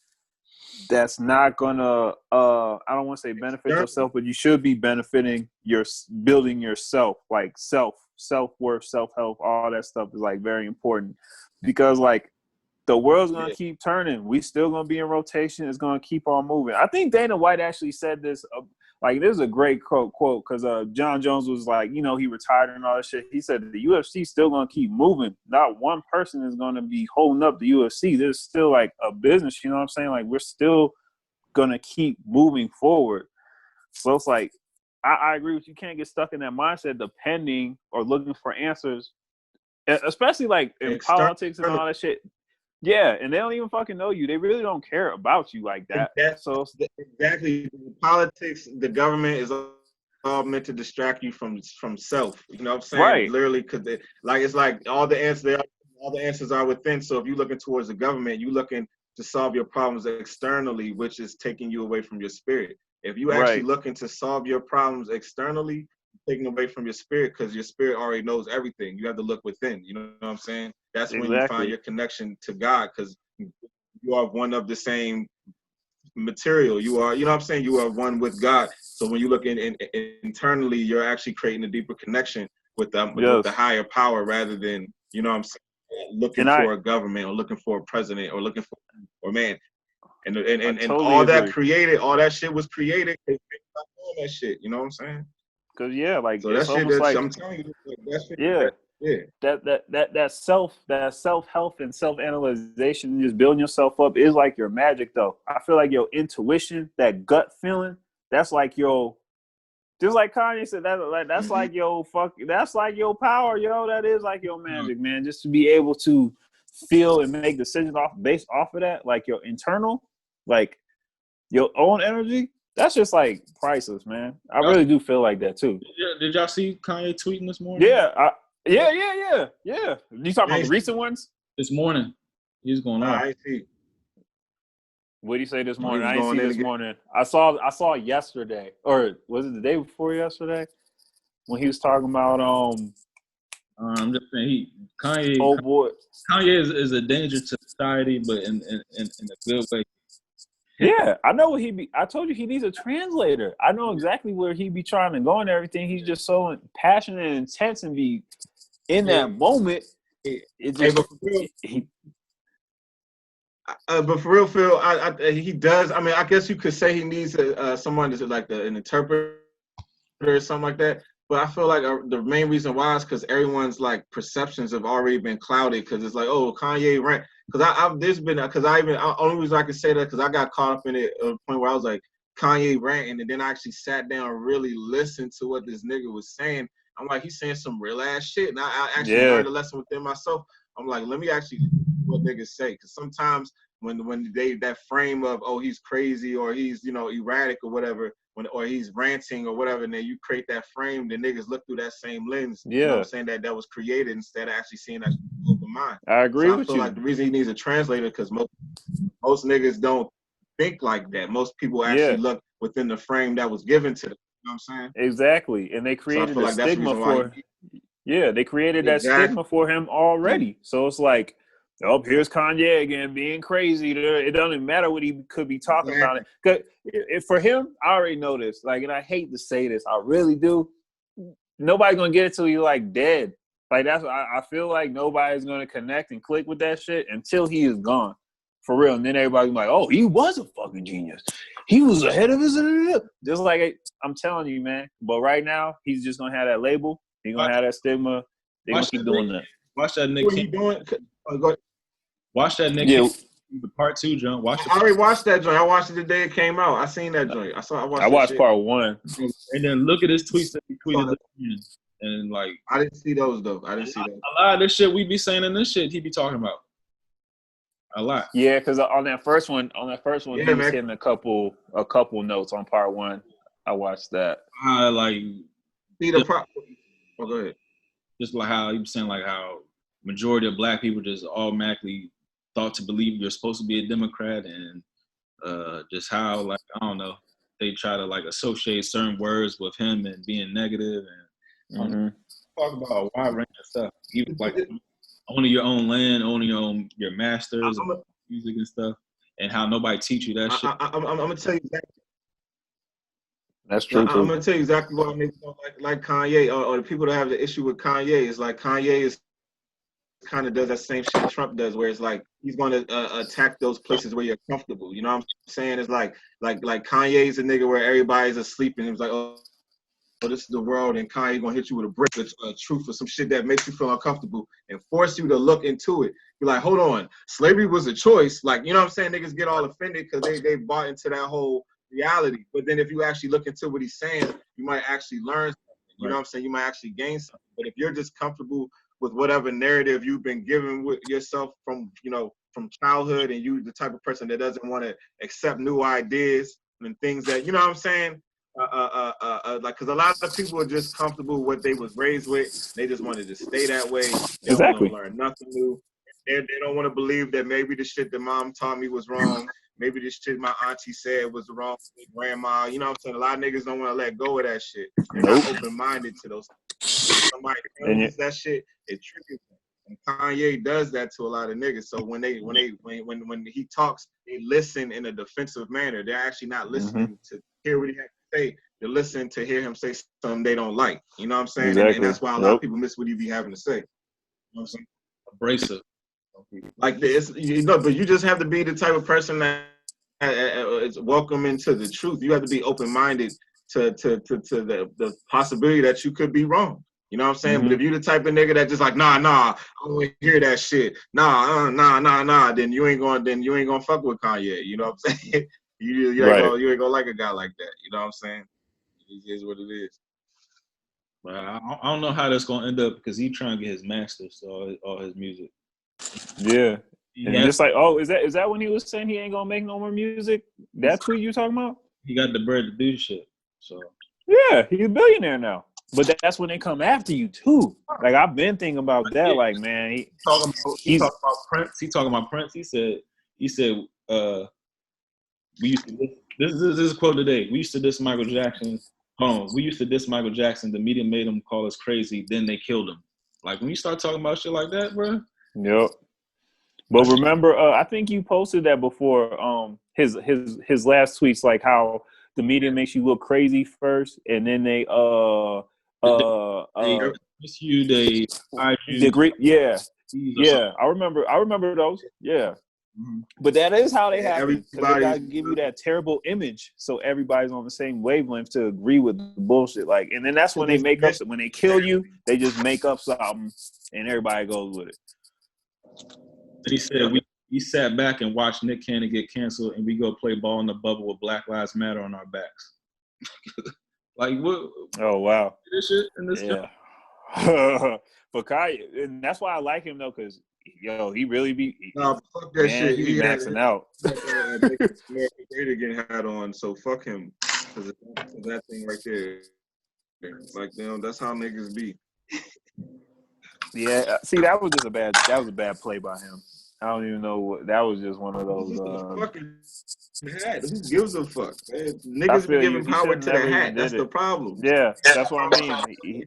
that's not gonna I don't want to say benefit yourself, but you should be benefiting building yourself, like self-worth, self-help, all that stuff is like very important, because like the world's gonna keep turning. We still gonna be in rotation. It's gonna keep on moving. I think Dana White actually said this. Like this is a great quote because John Jones was like, he retired and all that shit. He said the UFC still gonna keep moving. Not one person is gonna be holding up the UFC. There's still like a business. You know what I'm saying? Like we're still gonna keep moving forward. So it's like I agree with you. Can't get stuck in that mindset depending or looking for answers, especially like in politics and all that shit. Yeah, and they don't even fucking know you. They really don't care about you like that. So exactly, politics, the government is all meant to distract you from self. You know what I'm saying? Right. Literally, because it's like all the answers are within. So if you're looking towards the government, you're looking to solve your problems externally, which is taking you away from your spirit. If you actually looking to solve your problems externally, taking away from your spirit, because your spirit already knows everything. You have to look within. You know what I'm saying? That's when you find your connection to God, because you are one of the same material. You are, you know what I'm saying? You are one with God. So when you look internally, you're actually creating a deeper connection with the higher power, rather than, you know what I'm saying, looking for a government or looking for a president or looking for man. And totally all agree. That created, all that shit was created because they doing that shit. You know what I'm saying? Because like so that shit, like, I'm telling you, that shit, that self help and self analyzation, just building yourself up, is like your magic. Though I feel like your intuition, that gut feeling, that's like just like Kanye said, that's like that's like your power, that is like your magic, man. Just to be able to feel and make decisions based off of that, like your internal, like your own energy. That's just like priceless, man. I really do feel like that too. Did y'all see Kanye tweeting this morning? Yeah. Yeah. You talking about the recent ones? This morning, he's going on. I see. What did he say this morning? I didn't see this morning. I saw yesterday, or was it the day before yesterday, when he was talking about I'm just saying Kanye. Oh boy, Kanye is a danger to society, but in a good way. Yeah, I know what I told you he needs a translator. I know exactly where he be trying to go and everything. He's just so passionate and intense and be in that moment. But for real, Phil, he does. I mean, I guess you could say he needs someone that's like an interpreter or something like that. But I feel like the main reason why is because everyone's like perceptions have already been clouded. Because it's like, oh, Kanye rant. Because there's been only reason I can say that because I got caught up in it at a point where I was like Kanye ranting, and then I actually sat down and really listened to what this nigga was saying. I'm like, he's saying some real ass shit, and I actually learned a lesson within myself. I'm like, let me actually what niggas say, because sometimes when they that frame of, oh, he's crazy or he's erratic or whatever, or he's ranting or whatever, and then you create that frame, the niggas look through that same lens. You know what I'm saying, that was created instead of actually seeing that open mind. I agree with you. I feel like the reason he needs a translator because most niggas don't think like that. Most people actually look within the frame that was given to them. You know what I'm saying? Exactly, and they created a stigma for. Yeah, they created that stigma for him already. So it's like, oh, here's Kanye again being crazy. It doesn't matter what he could be talking about. Cause for him, I already know this. Like, and I hate to say this, I really do. Nobody's gonna get it till he's like dead. Like I feel like nobody's gonna connect and click with that shit until he is gone, for real. And then everybody's like, oh, he was a fucking genius. He was ahead of his. Just like I'm telling you, man. But right now, he's just gonna have that label. He's gonna have that stigma. They're gonna keep doing that. Watch that nigga. What are you doing? Watch that nigga. Yeah. The part 2 joint. Watch it. I already watched that joint. I watched it the day it came out. I seen that joint. I watched part 1. And then look at his tweets that he tweeted. And like, I didn't see those though. I didn't see those. A lot of this shit we be saying in this shit he be talking about. A lot. Yeah, because on that first one, he was hitting a couple notes on part 1. I watched that. See the problem. Oh, go ahead. Just like how he was saying, like how majority of black people just automatically thought to believe you're supposed to be a Democrat, and just how, like, I don't know, they try to like associate certain words with him and being negative, and talk about a wide range of stuff, even like owning your own land, owning your masters, music and stuff, and how nobody teach you that shit. I'm gonna tell you exactly. That's true. I'm gonna tell you exactly why niggas don't like Kanye, or the people that have the issue with Kanye is like Kanye is kind of does that same shit Trump does, where it's like he's gonna attack those places where you're comfortable. You know what I'm saying? It's like Kanye's a nigga where everybody's asleep and he was like, oh, this is the world, and Kanye gonna hit you with a brick of truth or some shit that makes you feel uncomfortable and force you to look into it. You're like, hold on, slavery was a choice. Like, you know what I'm saying? Niggas get all offended because they bought into that whole reality. But then if you actually look into what he's saying, you might actually learn something. You know what I'm saying? You might actually gain something. But if you're just comfortable with whatever narrative you've been given with yourself from childhood, and you the type of person that doesn't want to accept new ideas and things that, you know what I'm saying? Like, because a lot of people are just comfortable with what they was raised with. They just wanted to stay that way. They don't want to learn nothing new. They don't want to believe that maybe the shit that mom taught me was wrong. Maybe this shit my auntie said was wrong. Grandma, you know what I'm saying? A lot of niggas don't want to let go of that shit. They're not open-minded to those. Somebody knows that shit, it triggers them. And Kanye does that to a lot of niggas. So when he talks, they listen in a defensive manner. They're actually not listening to hear what he has to say. They're listening to hear him say something they don't like. You know what I'm saying? Exactly. And that's why a lot of people miss what he be having to say. You know what I'm saying? Abrasive. Like this, but you just have to be the type of person that is welcoming to the truth. You have to be open-minded to the possibility that you could be wrong. You know what I'm saying? But if you're the type of nigga that just like, nah, I don't want to hear that shit. Nah, then you ain't gonna fuck with Kanye. You know what I'm saying? you ain't gonna like a guy like that. You know what I'm saying? It is what it is. But I don't know how that's gonna end up, because he's trying to get his masters to all his music. Yeah. And just like, oh, is that when he was saying he ain't gonna make no more music? That's who you talking about? He got the bread to do shit. So yeah, he's a billionaire now. But that's when they come after you too. Like, I've been thinking about that. Like, man, he talking about Prince. He talking about Prince. He said, we used to this is a quote today. We used to diss Michael Jackson. We used to diss Michael Jackson. The media made him call us crazy. Then they killed him. Like, when you start talking about shit like that, bro. Yep. But remember, I think you posted that before. His last tweets, like how the media makes you look crazy first, and then they you. Yeah. I remember those. Yeah. But that is how they happen. Because they gotta Everybody's give you that terrible image, so everybody's on the same wavelength to agree with the bullshit. Like, and then that's when they make up. When they kill you, they just make up something, and everybody goes with it. He said we sat back and watched Nick Cannon get canceled, and we go play ball in the bubble with Black Lives Matter on our backs. Like what? Oh wow, this shit in this yeah. For Kanye, and that's why I like him though, because he really be fuck that shit. He be maxing out. Great again hat on, so fuck him, because that thing right there, like that's how niggas be. Yeah, see, that was a bad play by him. I don't even know what that was. Just one of those. Fucking hat. Who gives a fuck? Man, niggas be giving power to the hat. That's the problem. Yeah, that's what I mean.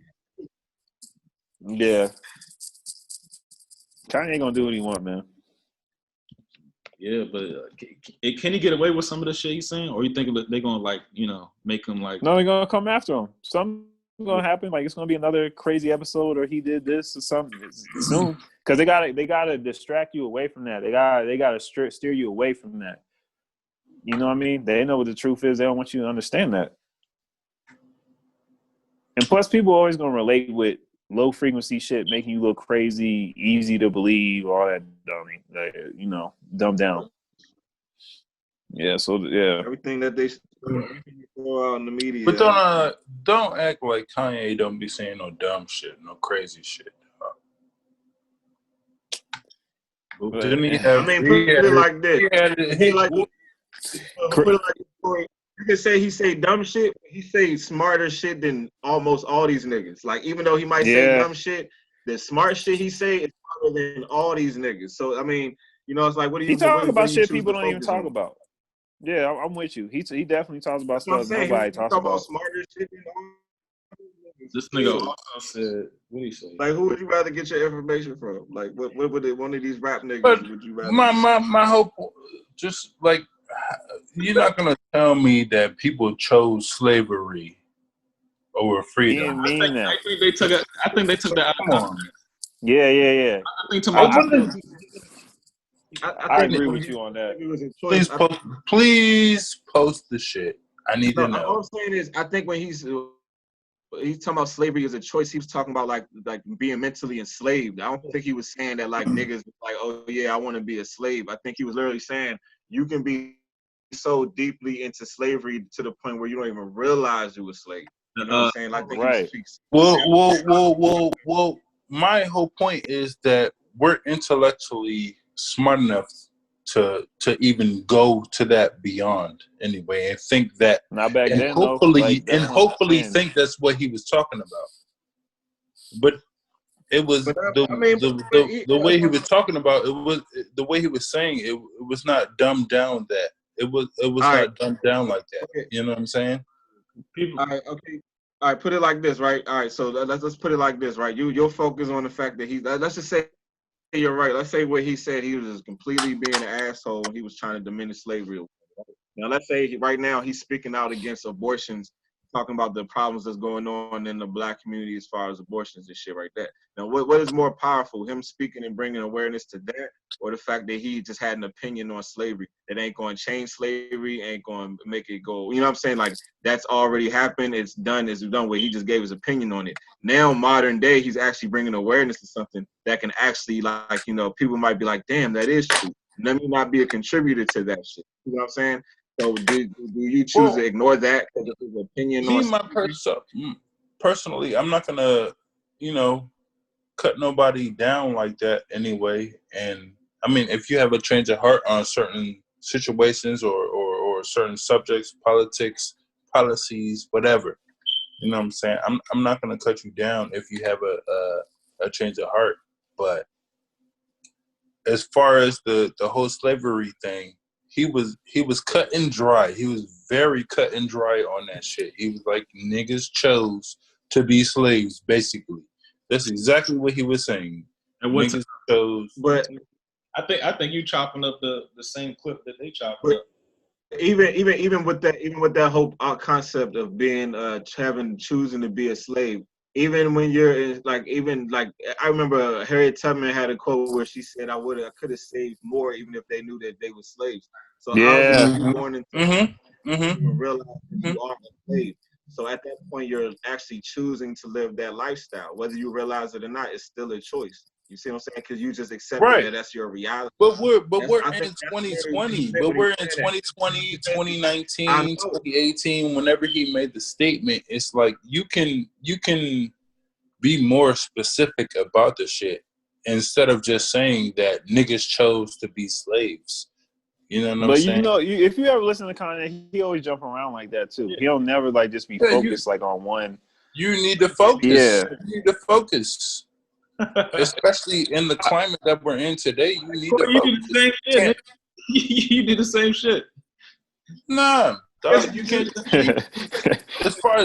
Yeah, Kanye ain't gonna do what he want, man. Yeah, but can he get away with some of the shit he's saying, or you think they're gonna make him like? No, they're gonna come after him. Something's gonna happen. Like it's gonna be another crazy episode, or he did this or something soon. Because they gotta distract you away from that. They gotta steer you away from that. You know what I mean? They know what the truth is. They don't want you to understand that. And plus, people are always gonna relate with low frequency shit, making you look crazy, easy to believe, all that dummy, dumbed down. Yeah. So yeah. Everything that they throw out in the media. But don't act like Kanye don't be saying no dumb shit, no crazy shit. Didn't he have? I mean, put it like this. Put it like this. You can say he say dumb shit, but he say smarter shit than almost all these niggas. Like, even though he might say dumb shit, the smart shit he say is smarter than all these niggas. So, I mean, it's like, what do you... He talking about shit people don't even talk about. Yeah, I'm with you. He definitely talks about stuff nobody talks about. Smarter shit than all this nigga also said, what did he say? Like, who would you rather get your information from? Like, what would one of these rap niggas would you rather... My hope, just like... You're not gonna tell me that people chose slavery over freedom. I think they took that out of context. Yeah. I agree with you on that. Please post the shit. I need to know. All I'm saying is, I think when he's talking about slavery as a choice, he was talking about like being mentally enslaved. I don't think he was saying that like niggas like, oh yeah, I want to be a slave. I think he was literally saying you can be so deeply into slavery to the point where you don't even realize you a slave. You know what I'm saying? Like, right. Well, my whole point is that we're intellectually smart enough to even go to that beyond anyway, and think that, not back and then, hopefully think that's what he was talking about. But it was the way he was talking about it, was the way he was saying it was not dumbed down. That it was not dumbed down like that. Okay. You know what I'm saying? All right, put it like this, right? All right, so let's put it like this, right? You'll focus on the fact that let's just say you're right. Let's say what he said, he was just completely being an asshole and he was trying to diminish slavery. Now, let's say right now he's speaking out against abortions, talking about the problems that's going on in the black community as far as abortions and shit like that. Now, what is more powerful, him speaking and bringing awareness to that, or the fact that he just had an opinion on slavery that ain't going to change slavery, ain't going to make it go, you know what I'm saying? Like, that's already happened. It's done where he just gave his opinion on it. Now, modern day, he's actually bringing awareness to something that can actually, like, people might be like, damn, that is true. Let me not be a contributor to that shit. You know what I'm saying? So do you choose to ignore that because of his opinion? Personally, I'm not gonna, cut nobody down like that anyway. And I mean, if you have a change of heart on certain situations or certain subjects, politics, policies, whatever, you know what I'm saying? I'm not gonna cut you down if you have a change of heart. But as far as the whole slavery thing, he was cut and dry. He was very cut and dry on that shit. He was like, niggas chose to be slaves, basically. That's exactly what he was saying. And what niggas chose. But I think you chopping up the same clip that they chopped up. Even with that whole concept of being choosing to be a slave, even when you're like, even like, I remember Harriet Tubman had a quote where she said, I could have saved more even if they knew that they were slaves. So how is it Yeah. that you're born into you even realize that you are a slave? So at that point, you're actually choosing to live that lifestyle. Whether you realize it or not, it's still a choice. You see what I'm saying? Because you just accepted Right. that that's your reality. But we're I in think that's very 2020. deep But when he we're in said that. 2020, I 2019, know. 2018. Whenever he made the statement, it's like you can be more specific about the shit instead of just saying that niggas chose to be slaves. You know what I'm But saying? if you ever listen to Kanye, he always jump around like that too. He'll never like just be focused like on one. You need to focus. Yeah. You need to focus. Especially in the climate that we're in today, you need to You focus. do the same shit. You do the same shit. Nah, dog, you can't. As far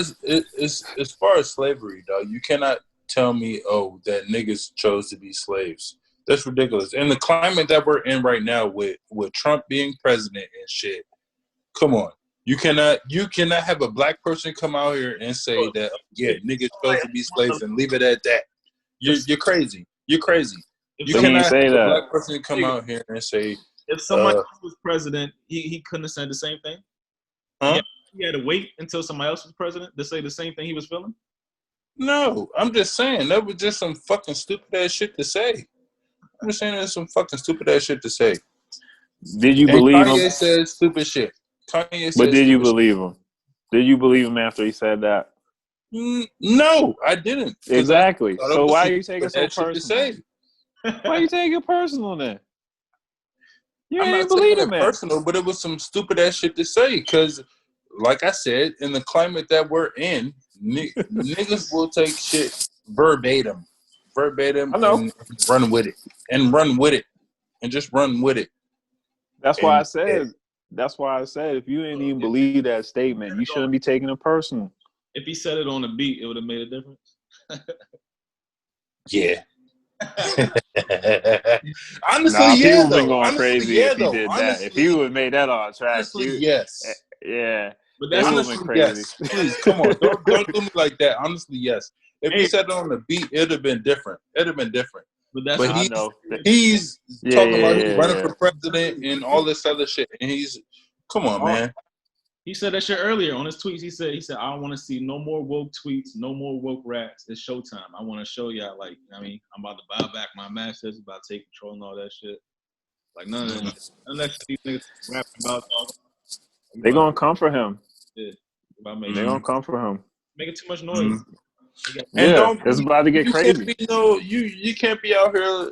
as slavery, dog, you cannot tell me, oh, that niggas chose to be slaves. That's ridiculous. In the climate that we're in right now, with Trump being president and shit, come on, you cannot have a black person come out here and say that, yeah, niggas chose to be slaves and leave it at that. You're crazy. You're crazy. You cannot have a black person come out here and say, if somebody else was president, he couldn't have said the same thing. huh? He had to wait until somebody else was president to say the same thing he was feeling. No, I'm just saying that was just some fucking stupid ass shit to say. I'm just saying there's some fucking stupid ass shit to say. Did you And believe Kanye him? said stupid shit. Kanye said But did you stupid believe him? Did you believe him after he said that? No, I didn't. Exactly. So why are you taking taking so personal? Why are you taking it personal then? You I'm ain't not taking believe it him, man. personal, but it was some stupid ass shit to say. Because, like I said, in the climate that we're in, niggas will take shit verbatim, I know. and run with it, and just run with it. That's why I said. That's why I said if you didn't even believe that statement, you shouldn't be taking it personal. If he said it on a beat, it would have made a difference. Yeah. Honestly, people been though. going Honestly, crazy if he did that. If he would have made that on track, honestly, yes. Yeah, but they would have been crazy. Yes. Please, come on, don't do me like that. Honestly, yes. If he said it on the beat, it'd have been different. But he's talking about he's running for president and all this other shit, and come on, man. He said that shit earlier on his tweets. He said, I don't want to see no more woke tweets, no more woke rats. It's showtime. I want to show y'all, like, I mean, I'm about to buy back my masters, about to take control and all that shit. Like, none of that shit. None of that shit these niggas rapping about. They gonna come for him. Yeah. They gonna come for him. Making too much noise. And it's about to get crazy. You can't be out here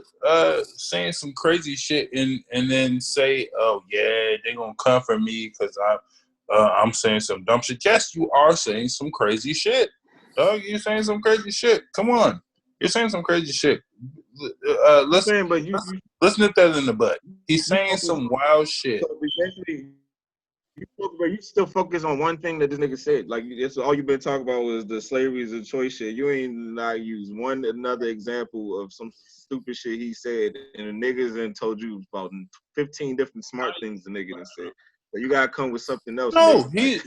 saying some crazy shit and then say, oh yeah, they gonna come for me because I'm saying some dumb shit. Yes, you are saying some crazy shit, dog. You're saying some crazy shit. Come on, you're saying some crazy shit. Let's nip that in the butt. He's saying some wild shit. So basically, you still focus on one thing that this nigga said. Like, that's all you've been talking about was the slavery is a choice shit. You ain't not use another example of some stupid shit he said, and the niggas then told you about 15 different smart things the nigga done said. So you gotta come with something else. No, he's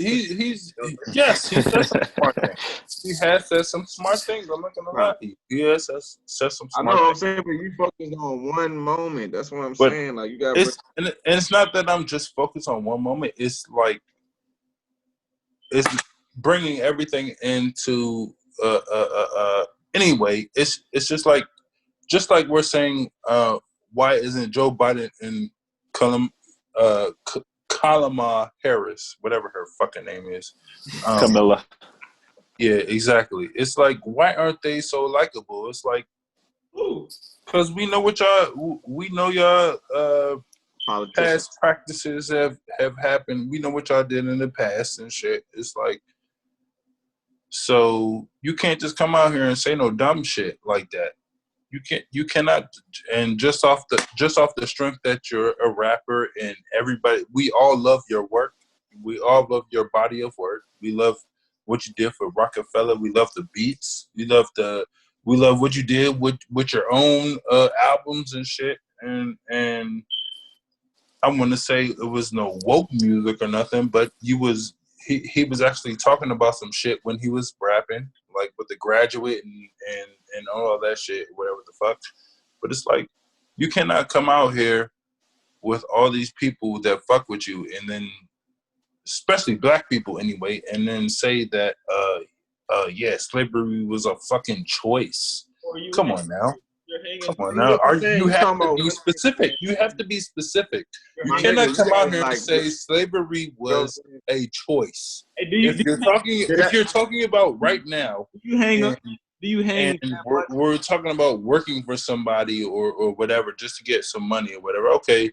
yes, he said some smart things. He has said some smart things. I'm not gonna lie. He has said some smart things. I know what I'm saying, but you focus on one moment. That's what I'm saying. Like, you got. And it's not that I'm just focused on one moment. It's like it's bringing everything into anyway. It's just like we're saying. Why isn't Joe Biden and Kamala Harris, whatever her fucking name is, Camilla? Yeah, exactly. It's like, why aren't they so likable? It's like, because we know y'all past practices have happened. We know what y'all did in the past and shit. It's like, so you can't just come out here and say no dumb shit like that. You cannot, and just off the strength that you're a rapper and everybody, we all love your work. We all love your body of work. We love what you did for Rockefeller. We love the beats. We love what you did with your own albums and shit. And I want to say it was no woke music or nothing, but you was he was actually talking about some shit when he was rapping, like with The Graduate and all that shit, whatever the fuck. But it's like, you cannot come out here with all these people that fuck with you, and then, especially black people anyway, and then say that, yeah, slavery was a fucking choice. Come on now. Come on now. You have to be specific. You have to be specific. You cannot come out here and say slavery was a choice. If you're talking about right now, we're talking about working for somebody or whatever just to get some money or whatever. Okay,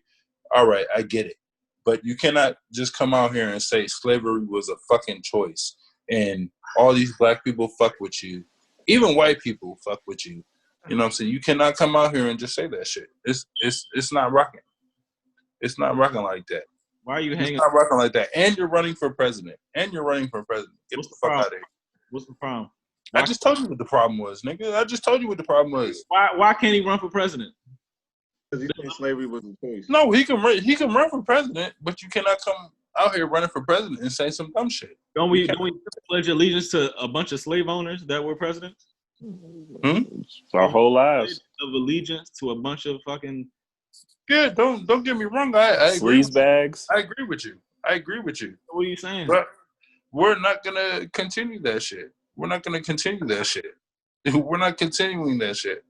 all right, I get it. But you cannot just come out here and say slavery was a fucking choice and all these black people fuck with you. Even white people fuck with you. You know what I'm saying? You cannot come out here and just say that shit. It's not rocking. It's not rocking like that. Why are you hanging? It's not rocking like that. And you're running for president. Get the fuck out of here. What's the problem? I just told you what the problem was, nigga. I just told you what the problem was. Why can't he run for president? Because he thinks slavery was a choice. No, he can run for president, but you cannot come out here running for president and say some dumb shit. Don't we pledge allegiance to a bunch of slave owners that were presidents? Our whole lives of allegiance to a bunch of fucking. Yeah, don't get me wrong. I agree. Sleaze bags. I agree with you. What are you saying? But we're not gonna continue that shit. We're not continuing that shit.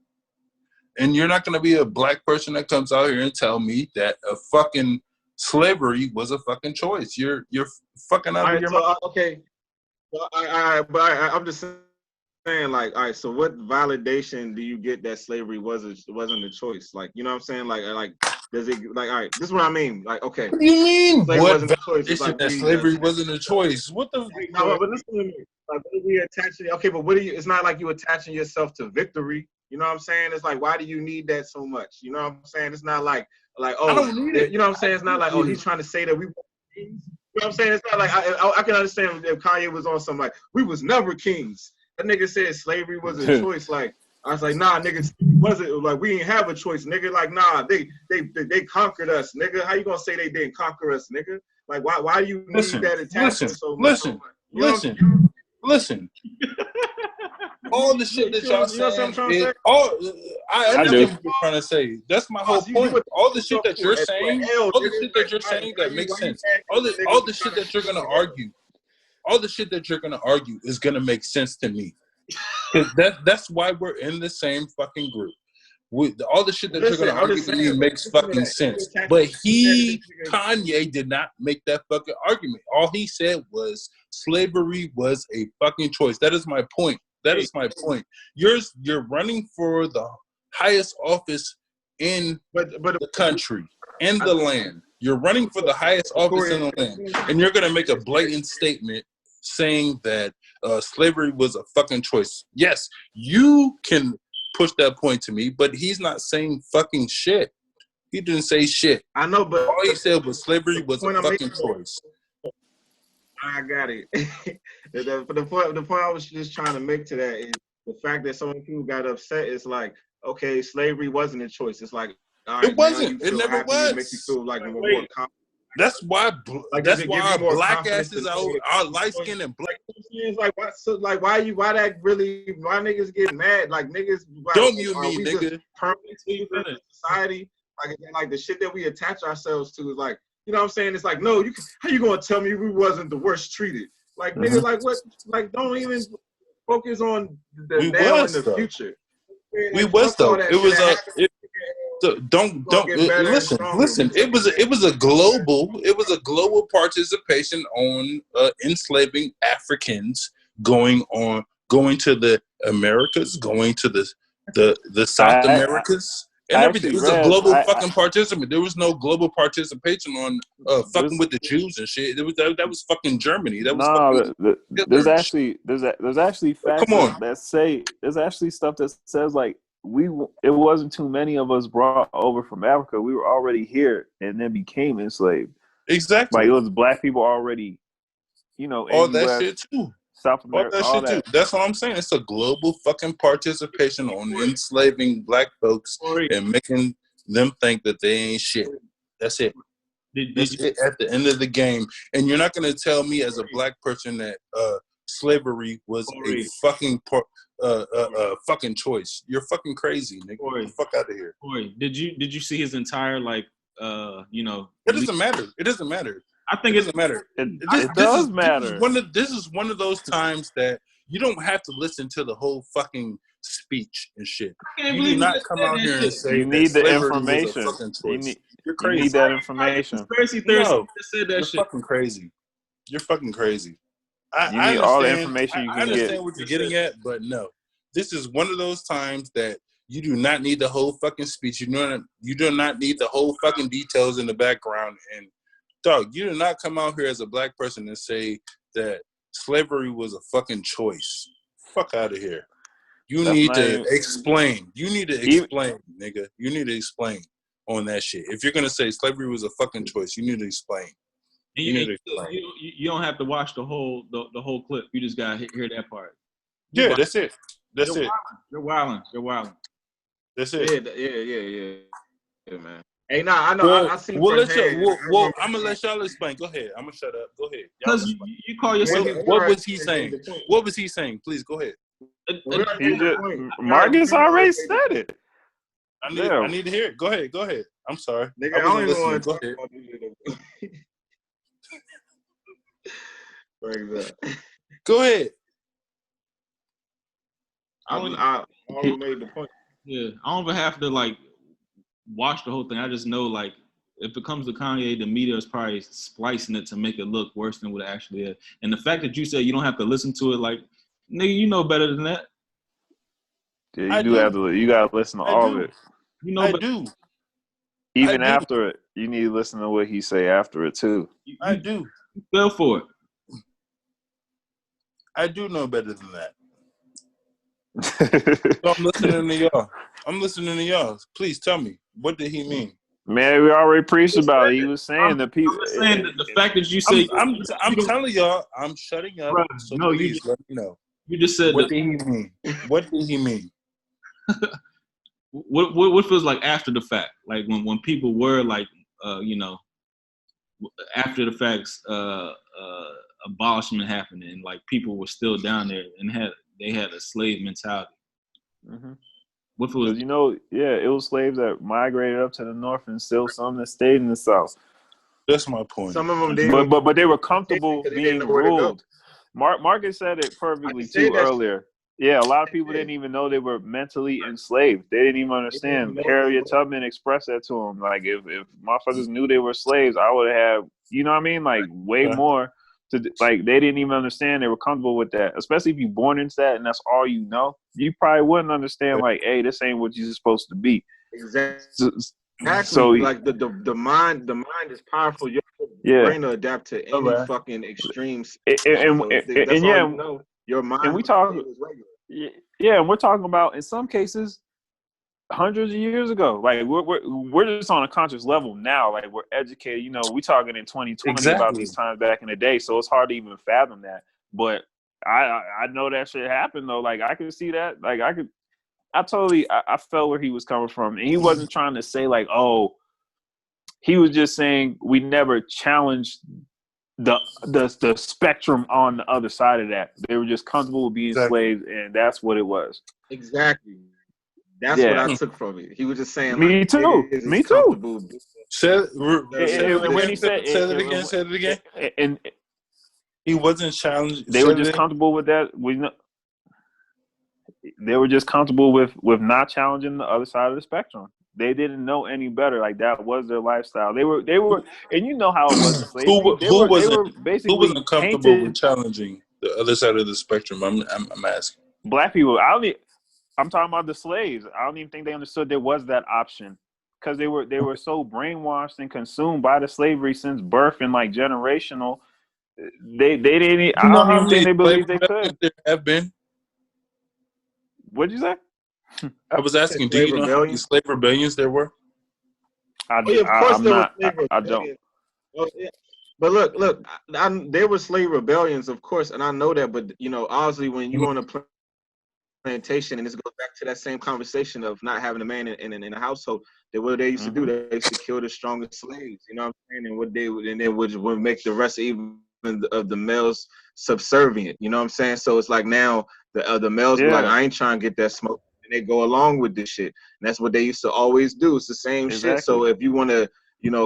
And you're not gonna be a black person that comes out here and tell me that a fucking slavery was a fucking choice. You're fucking out of your mind. Okay. Well, I'm just saying, like, all right, so what validation do you get that slavery wasn't a choice? Like, you know what I'm saying? Like, does it, like, all right, this is what I mean. Like, okay. What do you mean? Slavery wasn't a choice. It's like, that slavery wasn't a choice. What the? No, but listen to me. Like, what are we attaching? Okay, but what are you? It's not like you attaching yourself to victory. You know what I'm saying? It's like, why do you need that so much? You know what I'm saying? It's not like oh, I don't need it. You know what I'm saying? It's not like, oh, he's trying to say that we were kings. You know what I'm saying? It's not like I can understand if Kanye was on some like we was never kings. That nigga said slavery was a choice. Like I was like, nah, nigga, wasn't like we didn't have a choice, nigga. Like nah, they conquered us, nigga. How you gonna say they didn't conquer us, nigga? Like why do you need that attachment so much? Listen. All the shit that y'all saying, I understand what you're trying to say. That's my whole point. All the shit that you're saying, that makes sense. All the shit that you're gonna argue, is gonna make sense to me. Because that's why we're in the same fucking group. All the shit that you're gonna argue to me makes fucking sense. But Kanye did not make that fucking argument. All he said was slavery was a fucking choice. That is my point. You're running for the highest office in the country, in the land. You're running for the highest office in the land, and you're gonna make a blatant statement saying that slavery was a fucking choice. Yes, you can push that point to me, but he's not saying fucking shit. He didn't say shit. I know, but all he said was slavery was a fucking choice. I got it. the point I was just trying to make to that is the fact that so many people got upset. It's like, okay, slavery wasn't a choice. It's like, all right, it wasn't. It never was. It makes you feel like more confident. That's why. That's why our black asses are light skinned and black. It's like, why niggas get mad? Like niggas. Don't mute me, nigga. Permanently in society, like the shit that we attach ourselves to is like. You know what I'm saying? It's like, no, how you gonna tell me we wasn't the worst treated? Like, nigga, like what? Like, don't even focus on the now and the future. We was though. It was don't listen. It was a global participation on enslaving Africans going to the Americas, going to the South Americas. And everything. It was a global fucking participant. There was no global participation on fucking with the Jews and shit. That was fucking Germany. There's actually facts that say there's actually stuff that says like it wasn't too many of us brought over from Africa. We were already here and then became enslaved. Exactly. Like it was black people already, all that shit too. South America, all that shit too. That's what I'm saying. It's a global fucking participation on enslaving black folks and making them think that they ain't shit. That's it. That's it at the end of the game. And you're not going to tell me as a black person that slavery was a fucking choice. You're fucking crazy, nigga. Get the fuck out of here. Did you see his entire It doesn't matter. It doesn't matter. I think it doesn't matter. It does matter. This is one of those times that you don't have to listen to the whole fucking speech and shit. You do not come out here and say you need the information. You're crazy. You need that information. Conspiracy theorists said that you're shit. Fucking crazy. You're fucking crazy. You need all the information you can get. I understand what you're getting at, but no. This is one of those times that you do not need the whole fucking speech. You do not need the whole fucking details in the background. And dog, you do not come out here as a black person and say that slavery was a fucking choice. Fuck out of here. You need to explain. You need to explain, nigga. You need to explain on that shit. If you're gonna say slavery was a fucking choice, you need to explain. You don't have to watch the whole clip. You just gotta hear that part. Yeah, that's it. That's it. You're wilding. That's it. Yeah, man. Hey, nah, I know. I see. Well, I'm gonna let y'all explain. Go ahead. I'm gonna shut up. Go ahead. Because you call yourself. What was he saying? What was he saying? Please go ahead. Marcus already said it. I need to hear it. Go ahead. I'm sorry. Nigga, I don't even want to go ahead. Go ahead. I already made the point. Yeah, I don't even have to like watch the whole thing. I just know like if it comes to Kanye, the media is probably splicing it to make it look worse than what it actually is. And the fact that you said you don't have to listen to it, like nigga, you know better than that. Yeah, you gotta listen to all of it. You know, I do. Even after it, you need to listen to what he say after it too. I do. You fell for it. I do know better than that. So I'm listening to y'all. Please tell me, what did he mean? Man, we already preached about it. He was saying the people. I'm saying that the fact that you say I'm telling y'all, I'm shutting up. Bro, so no, please let me know. You just said what did he mean? What did he mean? What feels like after the fact? Like when people were like, after the facts, abolishment happened and like people were still down there and they had a slave mentality. Mm-hmm. What feels? It was slaves that migrated up to the north and still some that stayed in the south. That's my point. Some of them didn't, but they were comfortable being ruled. Marcus said it perfectly too earlier. Yeah, a lot of people didn't even know they were mentally enslaved. They didn't even understand. Harriet Tubman expressed that to them. Like, if motherfuckers knew they were slaves, I would have, you know what I mean? Like, way more. Like, they didn't even understand. They were comfortable with that. Especially if you're born into that and that's all you know. You probably wouldn't understand, like, hey, this ain't what you're supposed to be. Exactly. So, like, the mind is powerful. Your brain will adapt to any fucking extreme. Your mind. And we talk. Yeah, and we're talking about in some cases hundreds of years ago. Like we're just on a conscious level now. Like we're educated. You know, we talking in 2020 about these times back in the day. So it's hard to even fathom that. But I know that shit happened though. Like I could see that. Like I felt where he was coming from, and he wasn't trying to say like, oh, he was just saying we never challenged the spectrum on the other side of that. They were just comfortable with being slaves, and that's what it was. Exactly. That's what I took from it. He was just saying, Me too. Say it again. And he wasn't challenged. They were just comfortable with that. They were just comfortable with not challenging the other side of the spectrum. They didn't know any better. Like that was their lifestyle. They were, and you know how it was. Who wasn't comfortable with challenging the other side of the spectrum? I'm asking. Black people. I'm talking about the slaves. I don't even think they understood there was that option because they were so brainwashed and consumed by the slavery since birth and like generational. They didn't. I don't even think they believed they could. There have been. What'd you say? I was asking, do you know how many slave rebellions there were? I don't. Oh, yeah. But look, there were slave rebellions, of course, and I know that. But you know, obviously, when you on a plantation, and this goes back to that same conversation of not having a man in a household. What they used to do, they used to kill the strongest slaves. You know what I'm saying? And what they would make the rest even of the males subservient. You know what I'm saying? So it's like now the males be like, I ain't trying to get that smoke, and they go along with this shit. And that's what they used to always do. It's the same shit. So if you want to,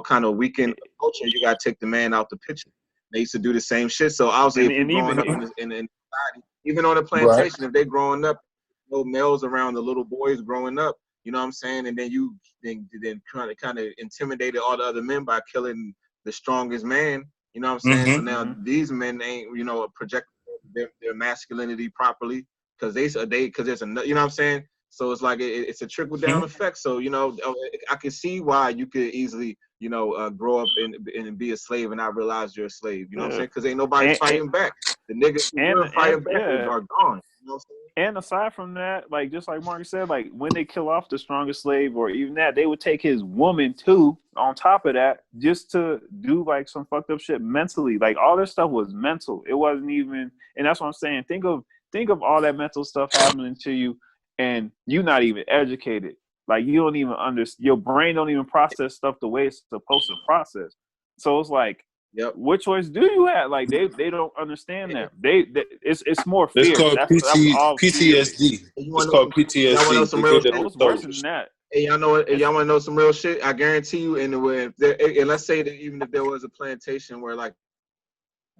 kind of weaken the culture, you got to take the man out the picture. They used to do the same shit. So obviously, if you're growing up in society, even on the plantation, if they're growing up, no males around the little boys growing up, you know what I'm saying? And then you then kind of intimidated all the other men by killing the strongest man. You know what I'm saying? So now these men ain't, projecting their masculinity properly because there's a, you know what I'm saying? So it's like it's a trickle down effect. So I can see why you could easily grow up and be a slave and not realize you're a slave. You know what I'm saying? Because ain't nobody fighting back. The niggas who were fighting back are gone. You know what I'm saying? And aside from that, like just like Mark said, like when they kill off the strongest slave or even that, they would take his woman too on top of that just to do like some fucked up shit mentally. Like all this stuff was mental. It wasn't even, and that's what I'm saying. Think of all that mental stuff happening to you and you're not even educated. Like you don't even understand, your brain don't even process stuff the way it's supposed to process. So it's like, what choice do you have? Like they don't understand that. It's more fear. It's called PTSD. It's called PTSD. Y'all want to know some real shit? It was worse than that. Hey, y'all know it. Y'all want to know some real shit? I guarantee you. And let's say that even if there was a plantation where like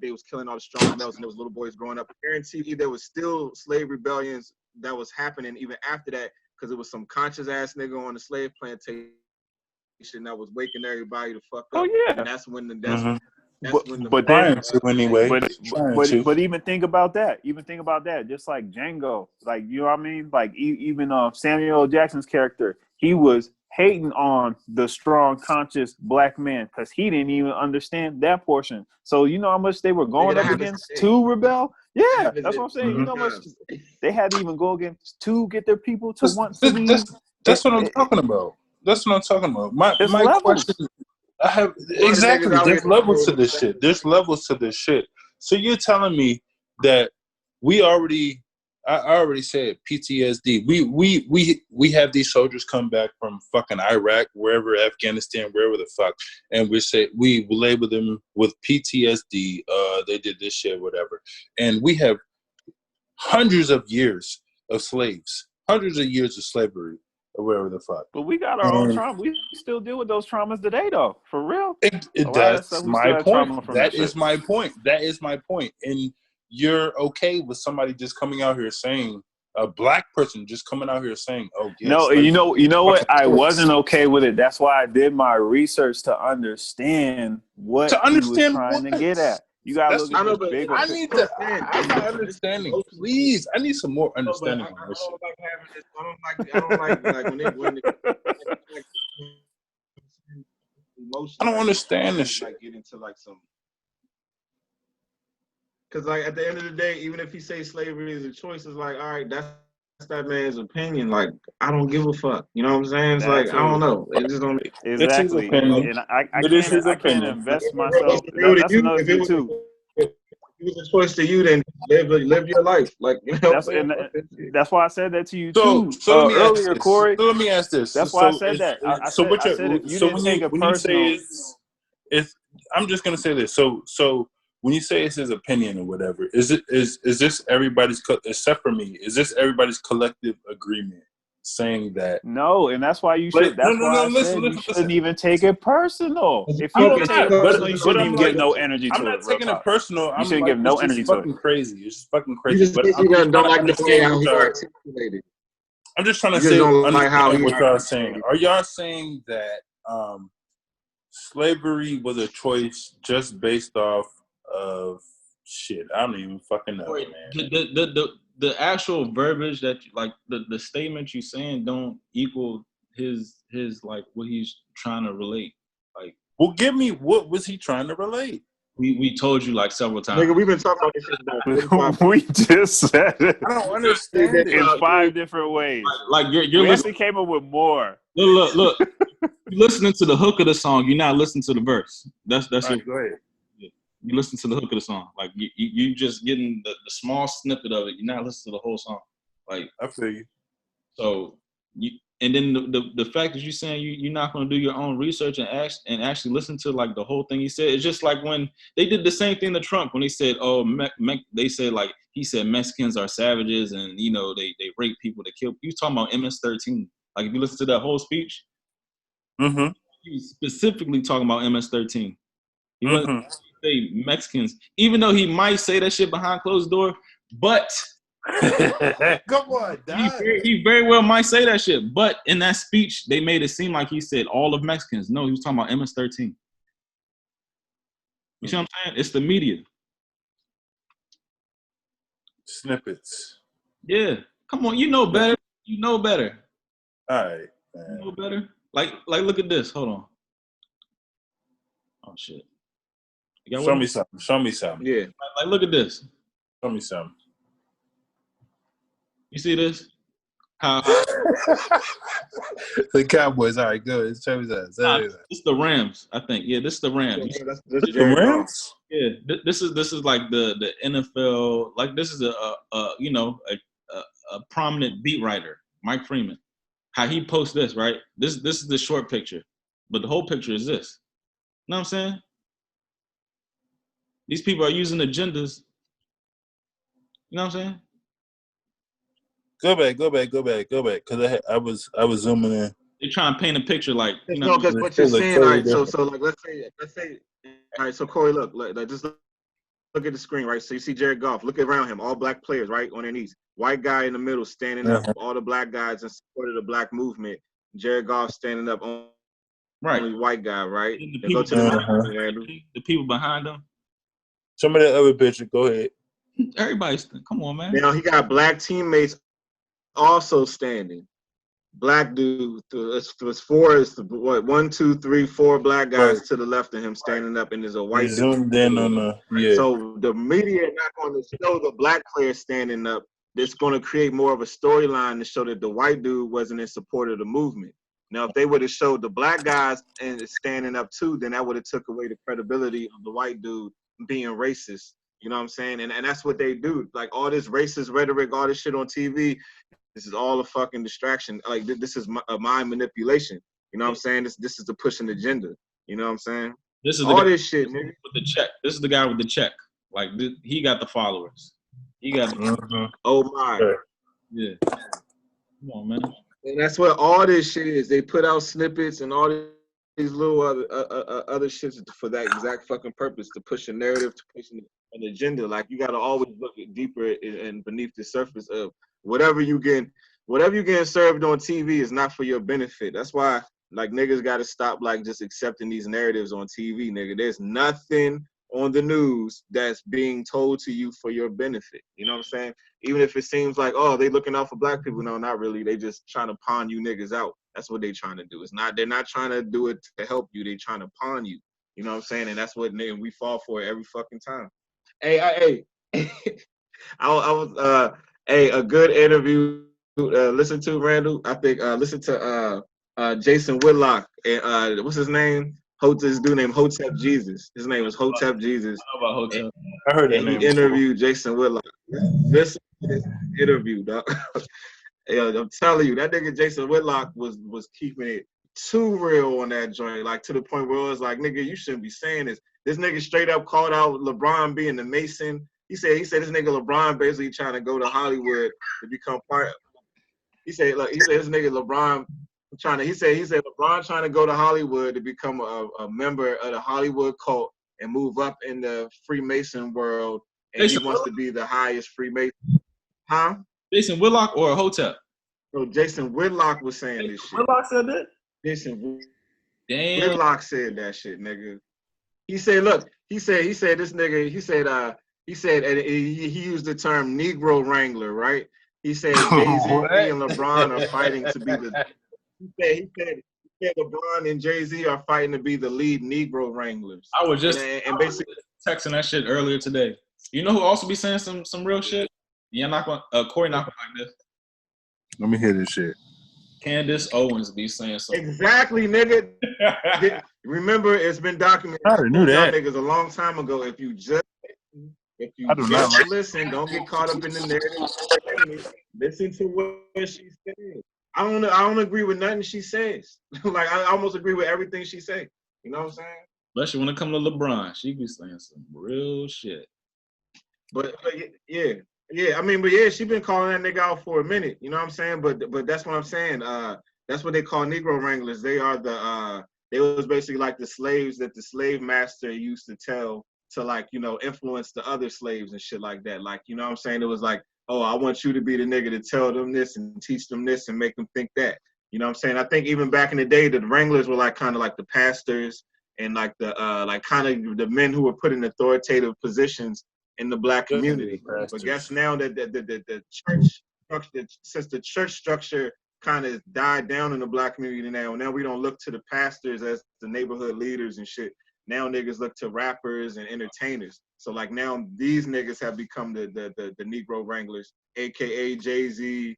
they was killing all the strong males and there was little boys growing up, I guarantee you there was still slave rebellions that was happening even after that because it was some conscious ass nigga on the slave plantation that was waking everybody to fuck up. Oh yeah. And that's when but even think about that. Even think about that. Just like Django, like you know what I mean. Like even Samuel L. Jackson's character, he was hating on the strong, conscious black man because he didn't even understand that portion. So you know how much they were going up against to rebel. Yeah, that's what I'm saying. You know how much they had to even go against to get their people to want to leave. That's what I'm talking about. That's what I'm talking about. My question. I have exactly. There's levels to this shit. There's levels to this shit. So you're telling me that I already said PTSD. We have these soldiers come back from fucking Iraq, wherever, Afghanistan, wherever the fuck, and we label them with PTSD. They did this shit, whatever, and we have hundreds of years of slaves, hundreds of years of slavery. Or wherever the fuck. But we got our own trauma. We still deal with those traumas today, though. For real. That's my point. That is my point. That is my point. And you're okay with somebody just coming out here saying, a black person just coming out here saying, "Oh, yes." No, you know what? I wasn't okay with it. That's why I did my research to understand what he was trying to get at. You gotta look at the bigger. I'm not understanding. Please, I need some more understanding. I don't understand this shit. Like get into like some. Because like at the end of the day, even if he say slavery is a choice, it's like, all right, that's that man's opinion. Like I don't give a fuck. You know what I'm saying? It's like I don't know. It just don't. Exactly. And I can't invest myself. That's another thing too. It was a choice to you, then live your life. Like that's why I said that to you too. So earlier, Corey. So let me ask this. That's why I said that. I said if you didn't take it personal. I'm just gonna say this. So when you say it's his opinion or whatever, is this everybody's except for me? Is this everybody's collective agreement saying that? No, and that's why you should. You shouldn't even take it personal. If you don't take it personal, you shouldn't even give no energy to it. I'm not taking it personal. You shouldn't give no energy to it. Fucking crazy. It's just fucking crazy. You don't like the way how he articulated. I'm just trying to say understand what y'all are saying. Are y'all saying that slavery was a choice just based off of shit? I don't even fucking know, man. The actual verbiage that like the statement you saying don't equal his like what he's trying to relate. Like, well, give me what was he trying to relate? We told you like several times. Nigga, we've been talking about this shit about we just said it. I don't understand it in 5 different ways. Like you're listening. Came up with more. Look. You're listening to the hook of the song. You're not listening to the verse. That's right, go ahead. You listen to the hook of the song. Like you just getting the small snippet of it. You're not listening to the whole song. Like, I feel you. So and then the fact that you're saying you're not going to do your own research and actually listen to like the whole thing he said. It's just like when they did the same thing to Trump when he said, they said like he said Mexicans are savages and they rape people, they kill. He was talking about MS-13. Like if you listen to that whole speech, Mm-hmm. he was specifically talking about MS-13. He wasn't say Mexicans, even though he might say that shit behind closed door, but. Come on, Dad. He very well might say that shit, but in that speech, they made it seem like he said all of Mexicans. No, he was talking about MS-13. You see what I'm saying? It's the media. Snippets. Yeah, come on, you know better. You know better. All right, man. You know better. Like, look at this. Hold on. Oh shit. Show me something. Show me something. Yeah. Like, look at this. Show me something. You see this? How the Cowboys. All right, good. Show me that. This is the Rams, I think. Yeah, this is the Rams. That's the Rams. Yeah, this is like the NFL. Like this is a prominent beat writer, Mike Freeman. How he posts this, right? This is the short picture, but the whole picture is this. You know what I'm saying? These people are using agendas. You know what I'm saying? Go back. Because I was zooming in. They're trying to paint a picture like because what you're saying, all right. So like let's say, all right. So Corey, look, just look at the screen, right? So you see Jared Goff. Look around him, all black players, right, on their knees. White guy in the middle standing up. All the black guys in support of the black movement. Jared Goff standing up. Only white guy, right? The people, the people behind him. Some of that other picture. Go ahead. Everybody's come on, man. Now he got black teammates also standing. Black dude, it's four. It's what 1, 2, 3, 4 black guys to the left of him standing up, and there's a white. Zoomed in on the So the media are not going to show the black player standing up. It's going to create more of a storyline to show that the white dude wasn't in support of the movement. Now, if they would have showed the black guys and standing up too, then that would have took away the credibility of the white dude being racist. You know what I'm saying? And that's what they do. Like all this racist rhetoric, all this shit on TV. This is all a fucking distraction. Like this is a mind manipulation. You know what I'm saying? This is to push an agenda. You know what I'm saying? This is all this shit, nigga. With the check. This is the guy with the check. Like he got the followers. He got. Oh my. Yeah. Come on, man. And that's what all this shit is. They put out snippets and all these little other shits for that exact fucking purpose, to push a narrative, to push an agenda. Like you got to always look deeper and beneath the surface of whatever you getting served on TV is not for your benefit. That's why like niggas got to stop like just accepting these narratives on TV, nigga. There's nothing on the news that's being told to you for your benefit. You know what I'm saying? Even if it seems like, oh, they looking out for black people. No, not really. They just trying to pawn you niggas out. That's what they trying to do. They're not trying to do it to help you. They trying to pawn you. You know what I'm saying? And that's what we fall for every fucking time. Hey, I was a good interview. Listen to Randall. I think listen to Jason Whitlock and what's his name? This dude named Hotep Jesus. His name was Hotep Jesus. How about Hotep? I heard that name. He interviewed Jason Whitlock. Listen to this interview, dog. I'm telling you, that nigga Jason Whitlock was keeping it too real on that joint, like to the point where it was like, nigga, you shouldn't be saying this. This nigga straight up called out LeBron being the Mason. He said this nigga LeBron basically trying to go to Hollywood to become part. He said this nigga LeBron he said LeBron trying to go to Hollywood to become a member of the Hollywood cult and move up in the Freemason world, and Jason he wants to be the highest Freemason. Huh? Jason Whitlock or Hotep? So Jason Whitlock was saying this shit. Whitlock said that? Jason Whitlock said that shit, nigga. He said, look, he said this nigga, he said, and he used the term Negro Wrangler, right? He said Jay-Z and LeBron are fighting to be the. He said LeBron and Jay-Z are fighting to be the lead Negro Wranglers. I was just and basically texting that shit earlier today. You know who also be saying some real shit? Yeah, I'm not going. Corey not going like this. Let me hear this shit. Candace Owens be saying something. Exactly, nigga. Remember, it's been documented. I already knew that. Niggas a long time ago. If you just If you I do not just listen, don't get caught up in the narrative. Listen to what she says. I don't agree with nothing she says. Like I almost agree with everything she says. You know what I'm saying? Especially when it comes to LeBron, she be saying some real shit. But yeah. I mean, but yeah, she been calling that nigga out for a minute. You know what I'm saying? But that's what I'm saying. That's what they call Negro wranglers. They are they was basically like the slaves that the slave master used to tell to, like, you know, influence the other slaves and shit like that. Like, you know what I'm saying? It was like, oh, I want you to be the nigga to tell them this and teach them this and make them think that. You know what I'm saying? I think even back in the day, the wranglers were like kind of like the pastors and like the like kind of the men who were put in authoritative positions in the black community. But guess now that the church structure, since the church structure kind of died down in the black community now we don't look to the pastors as the neighborhood leaders and shit. Now niggas look to rappers and entertainers. So like now these niggas have become the Negro wranglers, aka Jay-Z,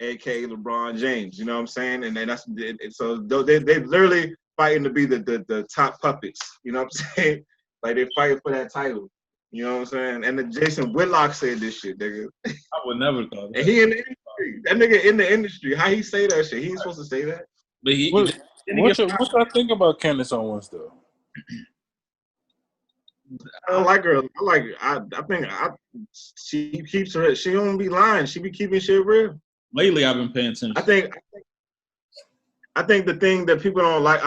aka LeBron James. You know what I'm saying? And then that's so they literally fighting to be the top puppets. You know what I'm saying? Like they fighting for that title. You know what I'm saying? And then Jason Whitlock said this shit, nigga. I would never thought that. And he in the industry. That nigga in the industry. How he say that shit? He ain't supposed to say that. But what y'all think about Candace Owens though? I like her. I think she keeps her. She don't be lying. She be keeping shit real. Lately, I've been paying attention. I think the thing that people don't like.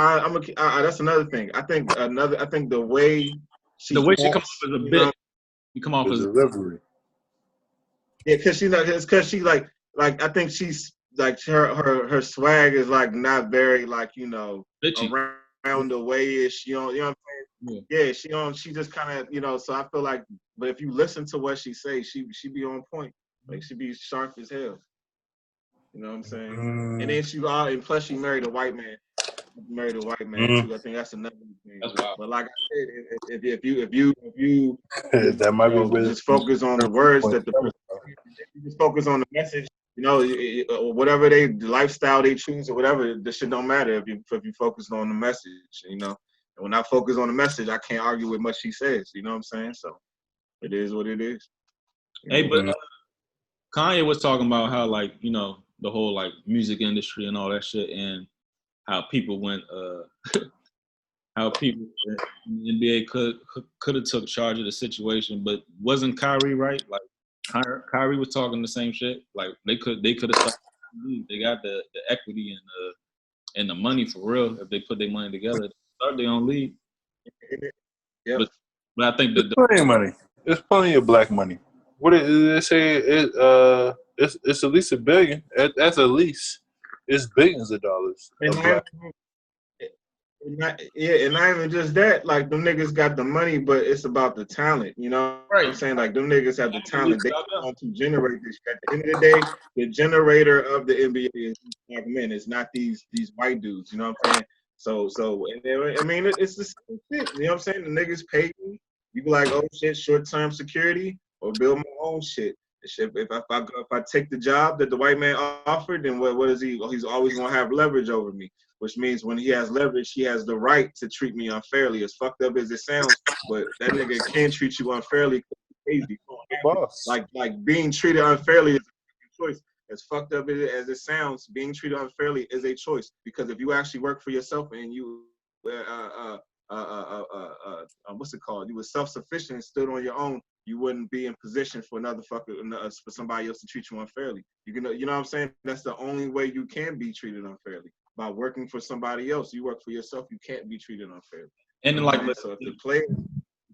That's another thing. I think the way she come off as a bit. You come off as a delivery. Yeah, because she like I think she's like her swag is like not very like, you know, bitchy. Around the way-ish, you know what I'm saying? Yeah, she just kind of, you know, so I feel like, but if you listen to what she say, she be on point. Like she be sharp as hell. You know what I'm saying? And then and plus she married a white man. Too. I think that's another thing. That's wild. But like I said, if you that might be just focus on the words that if you just focus on the message, you know, whatever the lifestyle they choose or whatever, this shit don't matter if you focus on the message, you know. And when I focus on the message, I can't argue with much she says. You know what I'm saying? So it is what it is. Hey, but Kanye was talking about how, like, you know, the whole like music industry and all that shit, and how people went, how people in the NBA could have took charge of the situation, but wasn't Kyrie right? Like Kyrie was talking the same shit. Like they could have started. They got the equity and the money for real if they put their money together. They start their own league. Yeah, but I think there's plenty of money. There's plenty of black money. What did they say? It's at least $1 billion. That's at least. It's billions of dollars. And not even just that. Like them niggas got the money, but it's about the talent. You know what I'm saying? Like them niggas have the talent. They want to generate this. At the end of the day, the generator of the NBA is black men. It's not these white dudes. You know what I'm saying? So I mean, it's the same shit. You know what I'm saying? The niggas pay you. You be like, oh shit, short-term security, or build my own shit. If I take the job that the white man offered, then what is he? Well, he's always gonna have leverage over me, which means when he has leverage, he has the right to treat me unfairly. As fucked up as it sounds, but that nigga can treat you unfairly. Crazy. Like being treated unfairly is a choice. As fucked up as it sounds, being treated unfairly is a choice, because if you actually work for yourself and you what's it called? You were self-sufficient and stood on your own, you wouldn't be in position for for somebody else to treat you unfairly. You know what I'm saying? That's the only way you can be treated unfairly, by working for somebody else. You work for yourself, you can't be treated unfairly. And like, so if the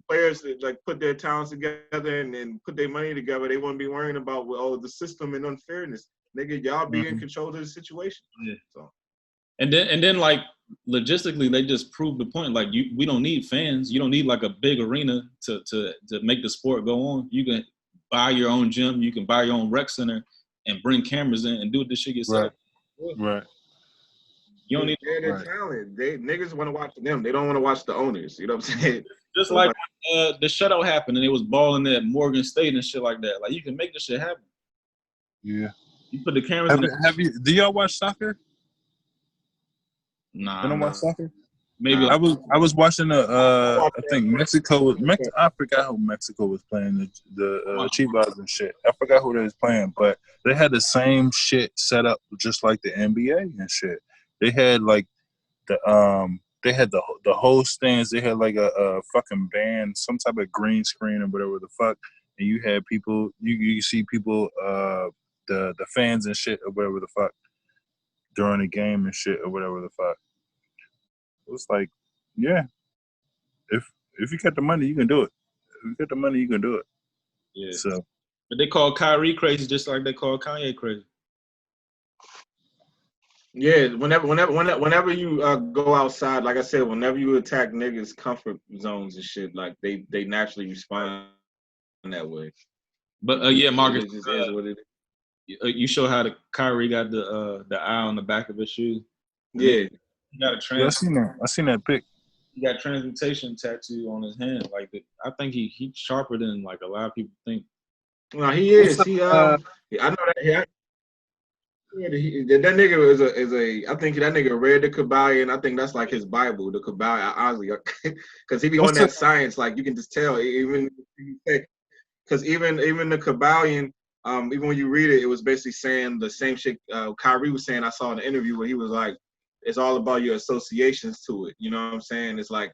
players like put their talents together and put their money together, they wouldn't be worrying about the system and unfairness. Nigga, y'all be in control of the situation. Yeah. So. And then like logistically, they just proved the point. Like we don't need fans. You don't need like a big arena to make the sport go on. You can buy your own gym. You can buy your own rec center and bring cameras in and do this shit yourself. Right. You don't need their talent. Niggas want to watch them. They don't want to watch the owners. You know what I'm saying? Just like the shutout happened and it was balling at Morgan State and shit like that. Like you can make this shit happen. Yeah. You put the cameras. Do y'all watch soccer? Nah. You don't watch soccer? Maybe I was watching I think Mexico. I I forgot who Mexico was playing the Chivas and shit. I forgot who they was playing, but they had the same shit set up just like the NBA and shit. They had like they had the whole stands. They had like a fucking band, some type of green screen or whatever the fuck, and you had people. You see people, the fans and shit or whatever the fuck during the game and shit or whatever the fuck. It was like, yeah, if you got the money, you can do it. If you got the money, you can do it. yeah. So, But they call Kyrie crazy just like they call Kanye crazy. Yeah, whenever you go outside, like I said, whenever you attack niggas' comfort zones and shit, like they naturally respond that way. But yeah, Marcus, it just is what it is. You show how the Kyrie got the eye on the back of his shoe. Yeah, he got I seen that pic. He got transmutation tattoo on his hand. Like I think he's sharper than like a lot of people think. no, he is. I know that. That nigga is a. I think that nigga read the Kabbalion. I think that's like his Bible, the Kabbalion. Honestly, because he be on that science. Like you can just tell, even because even the Kabbalion, even when you read it, it was basically saying the same shit Kyrie was saying. I saw in the interview where he was like, "It's all about your associations to it." You know what I'm saying? It's like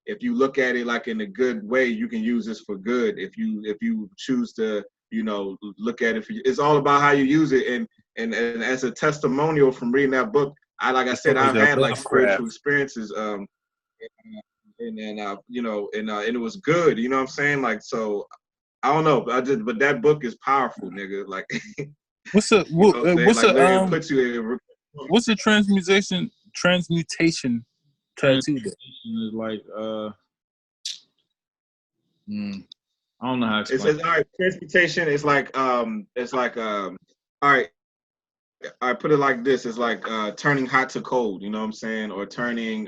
if you look at it like in a good way, you can use this for good. If you choose to, look at it, it's all about how you use it. And as a testimonial from reading that book, I've had like spiritual experiences, and it was good. You know what I'm saying? Like, so I don't know, but that book is powerful, nigga. Like, what's the what's the transmutation tattoo? Is like I don't know how to explain. All right. Transmutation is like all right. I put it like this: it's like turning hot to cold. You know what I'm saying? Or turning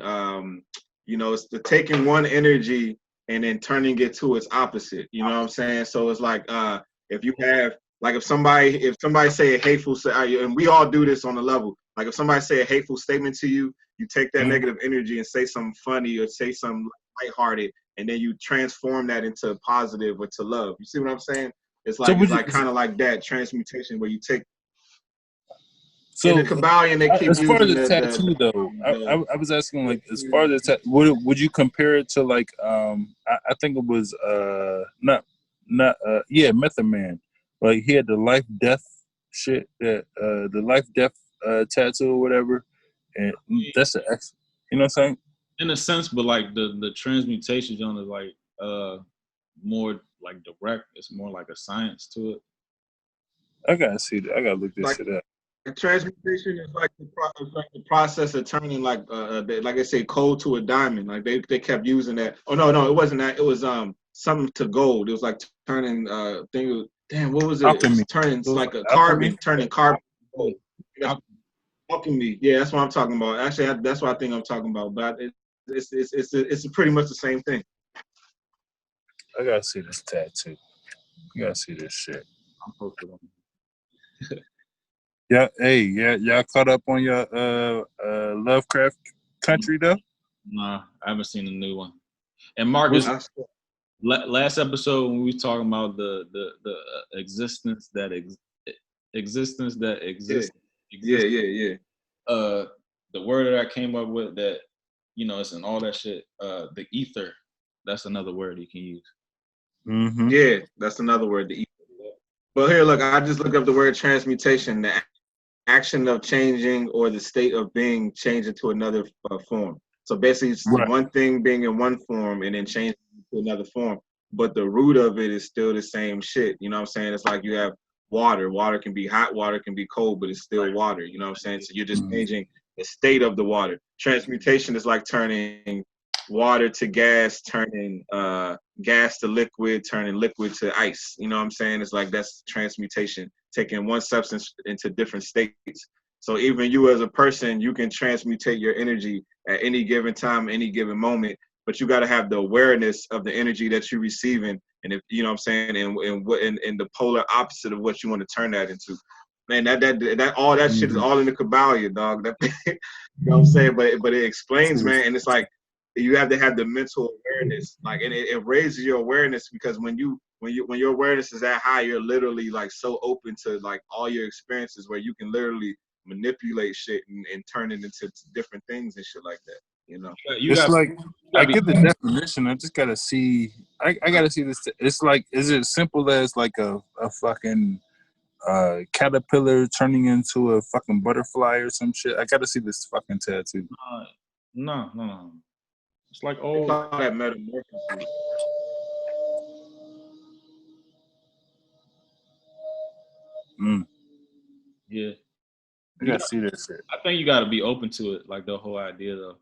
it's the taking one energy and then turning it to its opposite. You know what I'm saying? So it's like if you have like if somebody say a hateful, and we all do this on a level. Like if somebody say a hateful statement to you, you take that negative energy and say something funny or say something lighthearted, and then you transform that into positive or to love. You see what I'm saying? It's like kind of like that transmutation where you take. So in the Kabbalion, they keep as far as using the tattoo, though, I was asking, like, as far as the would you compare it to like I think it was Method Man, like he had the life death shit that the life death tattoo or whatever, and that's the X. You know what I'm saying? In a sense, but like the transmutation on is like more like direct. It's more like a science to it. I gotta see that. I gotta look this shit up. Transmutation is like the process of turning like I say coal to a diamond. Like they kept using that. Oh no, it wasn't that. It was something to gold. It was like turning what was it? Alchemy. It was turning like a carbon, turning carbon to gold. Alchemy. Yeah, that's what I'm talking about. Actually, that's what I think I'm talking about. But it's pretty much the same thing. I gotta see this tattoo. I gotta see this shit. I'm posted on. Yeah, hey, y'all caught up on your Lovecraft Country though? Nah, I haven't seen the new one. And Marcus, last episode when we were talking about the existence that exists. Yeah. The word that I came up with that it's in all that shit. The ether. That's another word you can use. Mm-hmm. Yeah, that's another word. The ether. Well, here, look, I just looked up the word transmutation. The action of changing or the state of being changed into another form. So basically, it's one thing being in one form and then changing to another form. But the root of it is still the same shit. You know what I'm saying? It's like you have water. Water can be hot, water can be cold, but it's still water. You know what I'm saying? So you're just changing the state of the water. Transmutation is like turning water to gas, turning gas to liquid, turning liquid to ice. You know what I'm saying? It's like that's transmutation, taking one substance into different states. So even you as a person, you can transmutate your energy at any given time, any given moment, but you got to have the awareness of the energy that you're receiving, and if you know what I'm saying, and the polar opposite of what you want to turn that into. Man, that all that shit is all in the Kabbalion, dog. That, you know what I'm saying? But it explains, man, and it's like you have to have the mental awareness, like, and it raises your awareness because when your awareness is that high, you're literally like so open to like all your experiences where you can literally manipulate shit and turn it into different things and shit like that. You know, it's like I get the definition. I just gotta see. I gotta see this. It's like, is it simple as like a fucking caterpillar turning into a fucking butterfly or some shit? I gotta see this fucking tattoo. No. It's like they call that metamorphosis. Yeah. I gotta see this shit. I think you gotta be open to it, like the whole idea though.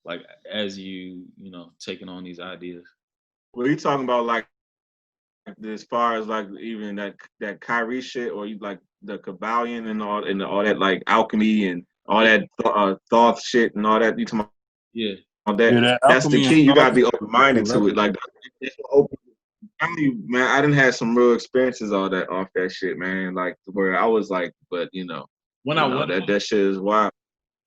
Like as you know, taking on these ideas. What are you talking about, like as far as like even that Kyrie shit, or you like the Kabbalion and all that like alchemy and all that thought shit and all that? You talking about that? That's the key. You gotta be open minded to it. Like open. I mean, man, I didn't have some real experiences off that shit, man. Like where I was like, but you know, that shit is wild.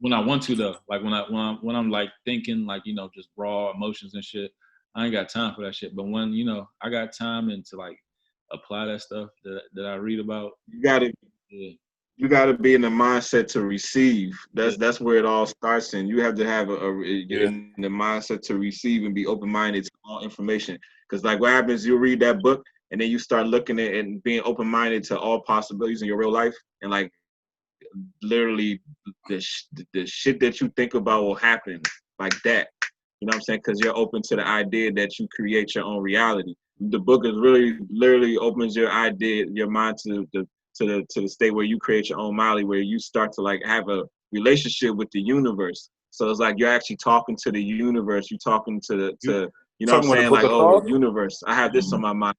When I want to though, like when I'm like thinking like, you know, just raw emotions and shit, I ain't got time for that shit. But when, you know, I got time and to like apply that stuff that I read about, you gotta be in the mindset to receive. That's where it all starts. And you have to have in the mindset to receive and be open minded to all information. Because like what happens, you read that book and then you start looking at and being open minded to all possibilities in your real life, and like literally the shit that you think about will happen like that. You know what I'm saying? Because you're open to the idea that you create your own reality. The book is really literally opens your mind to the state where you create your own reality, where you start to like have a relationship with the universe. So it's like you're actually talking to the universe. You're talking to you know what I'm saying? Like, oh, universe, I have this on my mind.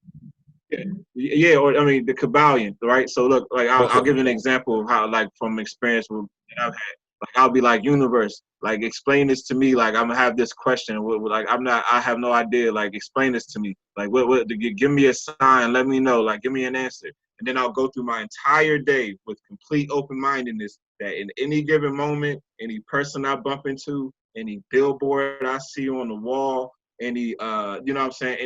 Yeah, or I mean the Kabbalion, right? So look, like I'll give you an example of how, like from experience that I've had. Like I'll be like, universe, like explain this to me. Like I'm gonna have this question. Like I have no idea. Like explain this to me. Like what? Give me a sign. Let me know. Like give me an answer. And then I'll go through my entire day with complete open-mindedness. That in any given moment, any person I bump into, any billboard I see on the wall, any you know what I'm saying,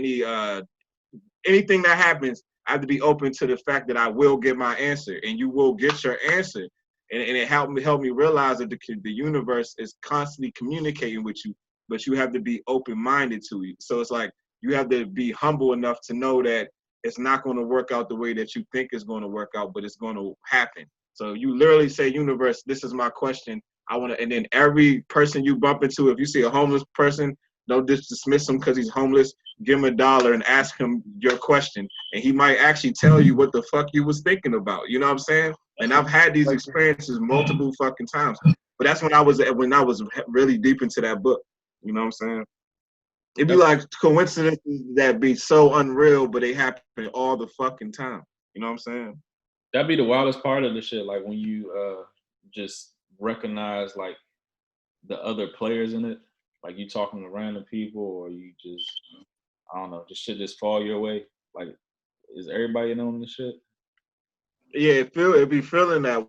anything that happens, I have to be open to the fact that I will get my answer, and you will get your answer. And it helped me realize that the universe is constantly communicating with you, but you have to be open-minded to it. So it's like you have to be humble enough to know that it's not going to work out the way that you think it's going to work out, but it's going to happen. So you literally say, universe, this is my question. I want to, and then every person you bump into, if you see a homeless person, don't just dismiss him because he's homeless. Give him $1 and ask him your question, and he might actually tell you what the fuck you was thinking about. You know what I'm saying? And I've had these experiences multiple fucking times. But that's when I was really deep into that book. You know what I'm saying? It'd be like coincidences that be so unreal, but they happen all the fucking time. You know what I'm saying? That'd be the wildest part of the shit. Like when you just recognize like the other players in it. Like you talking to random people, or you just, I don't know, just shit just fall your way. Like, is everybody knowing the shit? Yeah, it be feeling that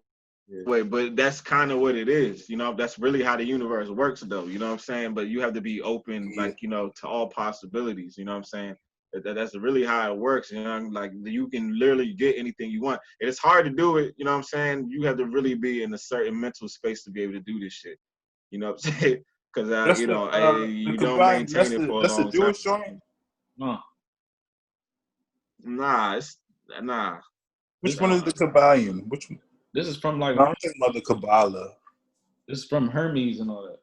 way, but that's kind of what it is. You know, that's really how the universe works, though. You know what I'm saying? But you have to be open, like, you know, to all possibilities. You know what I'm saying? That's really how it works. You know, like you can literally get anything you want. It's hard to do it. You know what I'm saying? You have to really be in a certain mental space to be able to do this shit. You know what I'm saying? Because you know, you don't maintain it for a long time. That's the Jewish joint? No. Nah. Which one is the Kabbalion? Which one? This is from like. No, I'm talking about the Kabbalah. This is from Hermes and all that.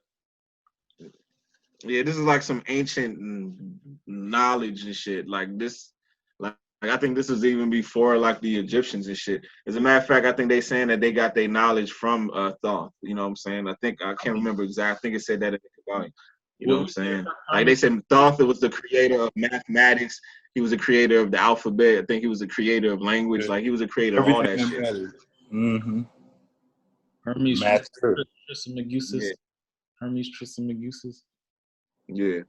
Yeah, this is like some ancient knowledge and shit. Like this, like I think this is even before like the Egyptians and shit. As a matter of fact, I think they saying that they got their knowledge from Thoth. You know what I'm saying? I can't remember exactly. I think it said that in the Kabbalion. You know what I'm saying? Like they said Thoth was the creator of mathematics. He was the creator of the alphabet. I think he was the creator of language. Like he was the creator of all that shit. Mm-hmm. Hermes Trismegistus. Yeah. Hermes Trismegistus. Yeah.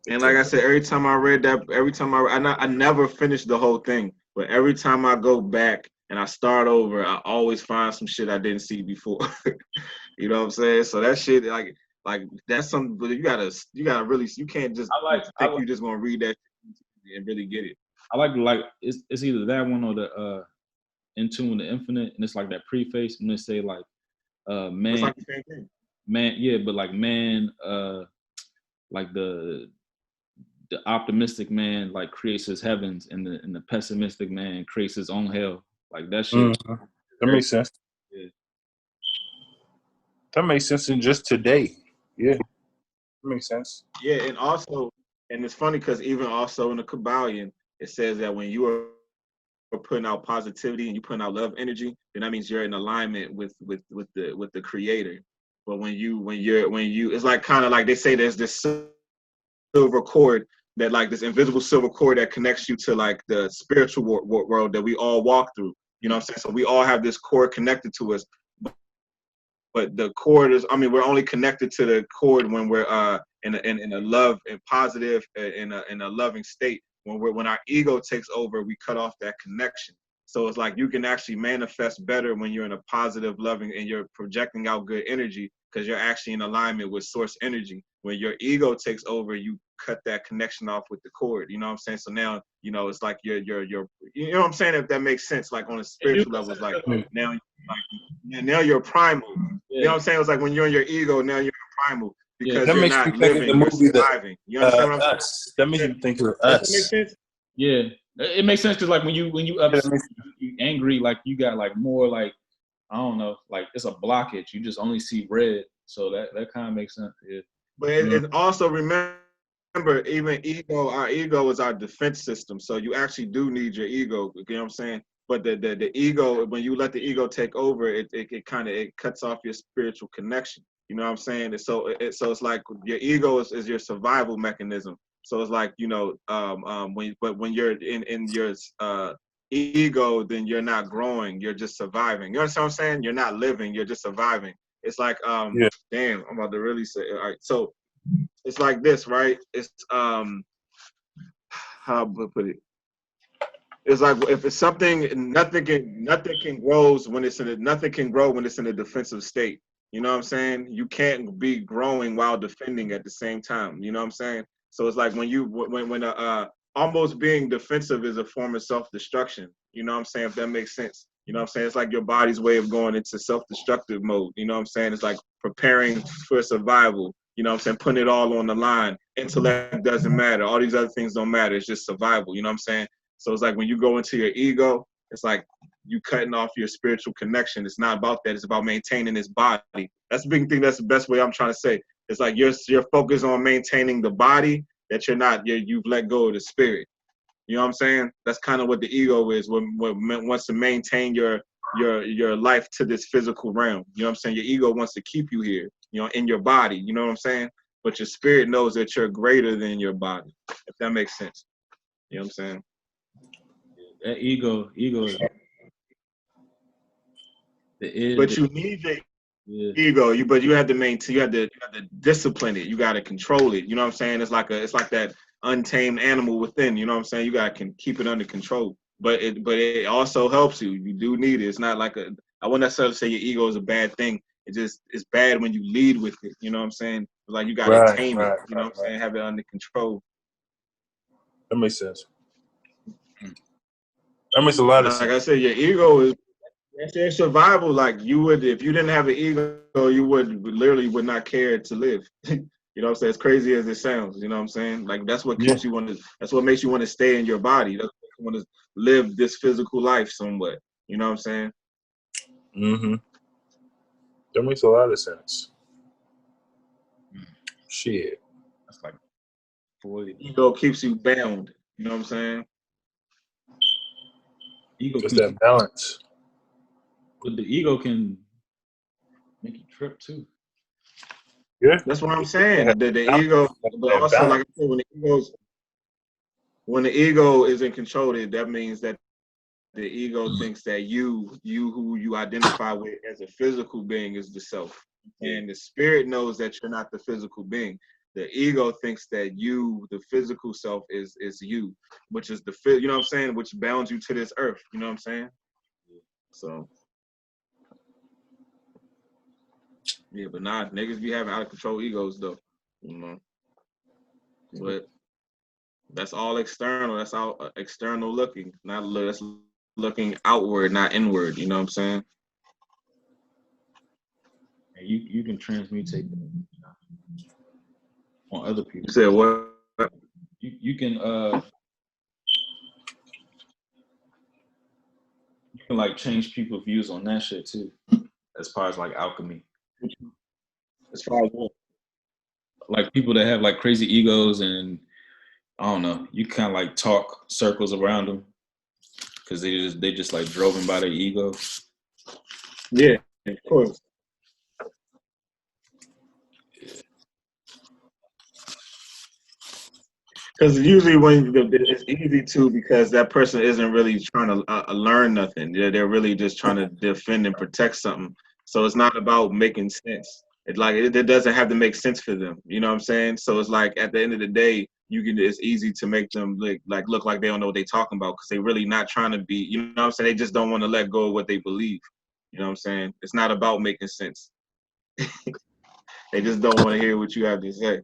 And like I said, every time I read that, I never finished the whole thing, but every time I go back and I start over, I always find some shit I didn't see before. You know what I'm saying? So that shit, like that's something. But you gotta really, you can't just think you just gonna read that and really get it. I like it's either that one or the In Tune with the Infinite, and it's like that preface, and they say like man, It's like the same thing. Man, yeah, but like man, like the optimistic man like creates his heavens, and the pessimistic man creates his own hell. Like that shit. Mm-hmm. That makes sense. Yeah. That makes sense in just today. Yeah, that makes sense. Yeah, and it's funny because even also in the Kabbalion, it says that when you are putting out positivity and you putting out love energy, then that means you're in alignment with the creator. But when you it's like kind of like they say there's this silver cord, that like this invisible silver cord that connects you to like the spiritual world that we all walk through. You know what I'm saying? So we all have this cord connected to us. But the cord is, I mean, we're only connected to the cord when we're in a love and positive in a loving state. When our ego takes over, we cut off that connection. So it's like you can actually manifest better when you're in a positive, loving, and you're projecting out good energy because you're actually in alignment with source energy. When your ego takes over, you cut that connection off with the cord. You know what I'm saying? So now, you know, it's like you're you know what I'm saying? If that makes sense, like on a spiritual level, it's like now you're primal. Yeah. You know what I'm saying? It's like when you're in your ego, now you're primal because that you're makes not me think living, of the movie you're surviving. You understand what I'm saying? Us. That makes me think of Does that Us. make sense? Yeah, it makes sense because like when you upset, you angry, like you got like more like I don't know, like it's a blockage. You just only see red, so that kind of makes sense. Yeah. But it also remember, even our ego is our defense system. So you actually do need your ego. You know what I'm saying? But the ego, when you let the ego take over, it kind of cuts off your spiritual connection. You know what I'm saying? And so it's like your ego is your survival mechanism. So it's like, you know, when you're in your ego, then you're not growing. You're just surviving. You understand what I'm saying? You're not living. You're just surviving. It's like damn, I'm about to really say. All right, so it's like this, right? It's how to put it. It's like if it's something, nothing can grow when it's nothing can grow when it's in a defensive state. You know what I'm saying? You can't be growing while defending at the same time. You know what I'm saying? So it's like when almost being defensive is a form of self-destruction. You know what I'm saying? If that makes sense. You know what I'm saying? It's like your body's way of going into self-destructive mode. You know what I'm saying? It's like preparing for survival. You know what I'm saying? Putting it all on the line. Intellect doesn't matter. All these other things don't matter. It's just survival. You know what I'm saying? So it's like when you go into your ego, it's like you cutting off your spiritual connection. It's not about that. It's about maintaining this body. That's the big thing. That's the best way I'm trying to say. It's like you're focused on maintaining the body, that you've let go of the spirit. You know what I'm saying? That's kind of what the ego is. What wants to maintain your life to this physical realm. You know what I'm saying? Your ego wants to keep you here, you know, in your body. You know what I'm saying? But your spirit knows that you're greater than your body. If that makes sense. You know what I'm saying? That ego is the but you need your ego. But you have to maintain. You have to discipline it. You got to control it. You know what I'm saying? It's like that untamed animal within. You know what I'm saying? You got to keep it under control. But it also helps you. You do need it. It's not like I wouldn't necessarily say your ego is a bad thing. It's bad when you lead with it. You know what I'm saying? Like you got to tame it. You know what I'm saying? Have it under control. That makes sense. That makes a lot of sense. Like I said, your ego is your survival. Like you would, if you didn't have an ego, you would not care to live. You know what I'm saying? As crazy as it sounds, you know what I'm saying? Like that's what keeps you that's what makes you want to stay in your body. That's what you want to live this physical life somewhat. You know what I'm saying? Mm-hmm. That makes a lot of sense. Shit. That's like Freud. Ego keeps you bound. You know what I'm saying? Ego just that balance. But the ego can make you trip too. Yeah, that's what I'm saying. The ego, but also like I said, when the ego is in control, that means that the ego thinks that you who you identify with as a physical being is the self, and the spirit knows that you're not the physical being. The ego thinks that you, the physical self, is you, which is you know what I'm saying, which bounds you to this earth. You know what I'm saying? So yeah, but nah, niggas be having out of control egos though. You know, but that's all external. That's all external looking. That's looking outward, not inward. You know what I'm saying? And you can transmutate on other people. You said what? You can like change people's views on that shit too, as far as like alchemy. As far as what? Like people that have like crazy egos, and I don't know, you kind of like talk circles around them because they just like driven by their ego. Yeah, of course. Because usually when it's easy to, because that person isn't really trying to learn nothing. They're really just trying to defend and protect something. So it's not about making sense. It doesn't have to make sense for them. You know what I'm saying? So it's like at the end of the day, it's easy to make them look like they don't know what they're talking about because they're really not trying to be. You know what I'm saying? They just don't want to let go of what they believe. You know what I'm saying? It's not about making sense. They just don't want to hear what you have to say.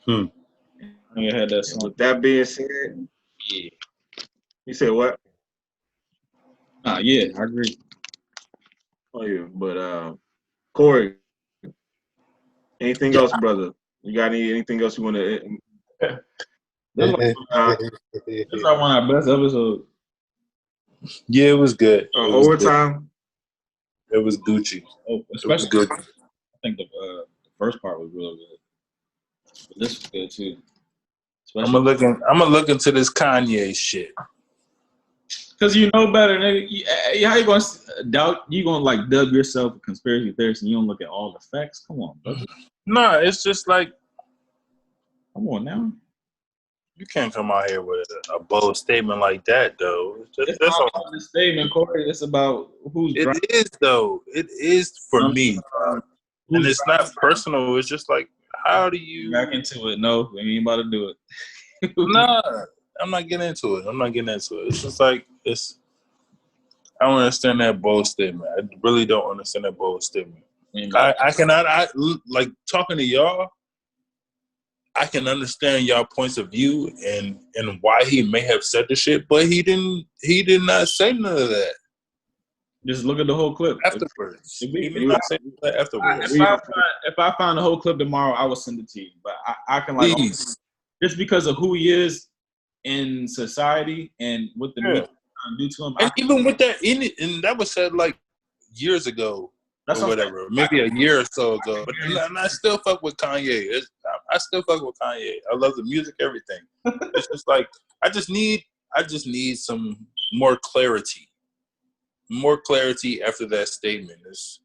Yeah. You had that song. With that being said, Yeah. you said what? Yeah, I agree. Oh yeah, but Corey, anything else, brother? You got anything else you want to? That's like one of our best episodes. Yeah, it was good. It was overtime. Good. It was Gucci. Oh, especially it was good. I think the first part was real good. But this was good too. I'm gonna look into this Kanye shit. Cause you know better, nigga. How you gonna doubt? You gonna like dub yourself a conspiracy theorist and you don't look at all the facts? Come on, brother. Nah, it's just like, come on now. You can't come out here with a bold statement like that, though. It's not about the statement, Corey. It's about who's. It is though. It is for me, and it's not personal. It's just like, how do you back into it? No, we ain't about to do it. Nah, I'm not getting into it. It's just like I don't understand that bold statement. I really don't understand that bold statement. I cannot. Like talking to y'all. I can understand y'all points of view and why he may have said the shit, but he did not say none of that. Just look at the whole clip afterwards. He did not say that afterwards. If I find the whole clip tomorrow, I will send it to you. But I can like just because of who he is in society and what the media do to him. And even with that and that was said like years ago. Or whatever, maybe a year or so ago. But I still fuck with Kanye. I still fuck with Kanye. I love the music, everything. It's just like I just need some more clarity. More clarity after that statement is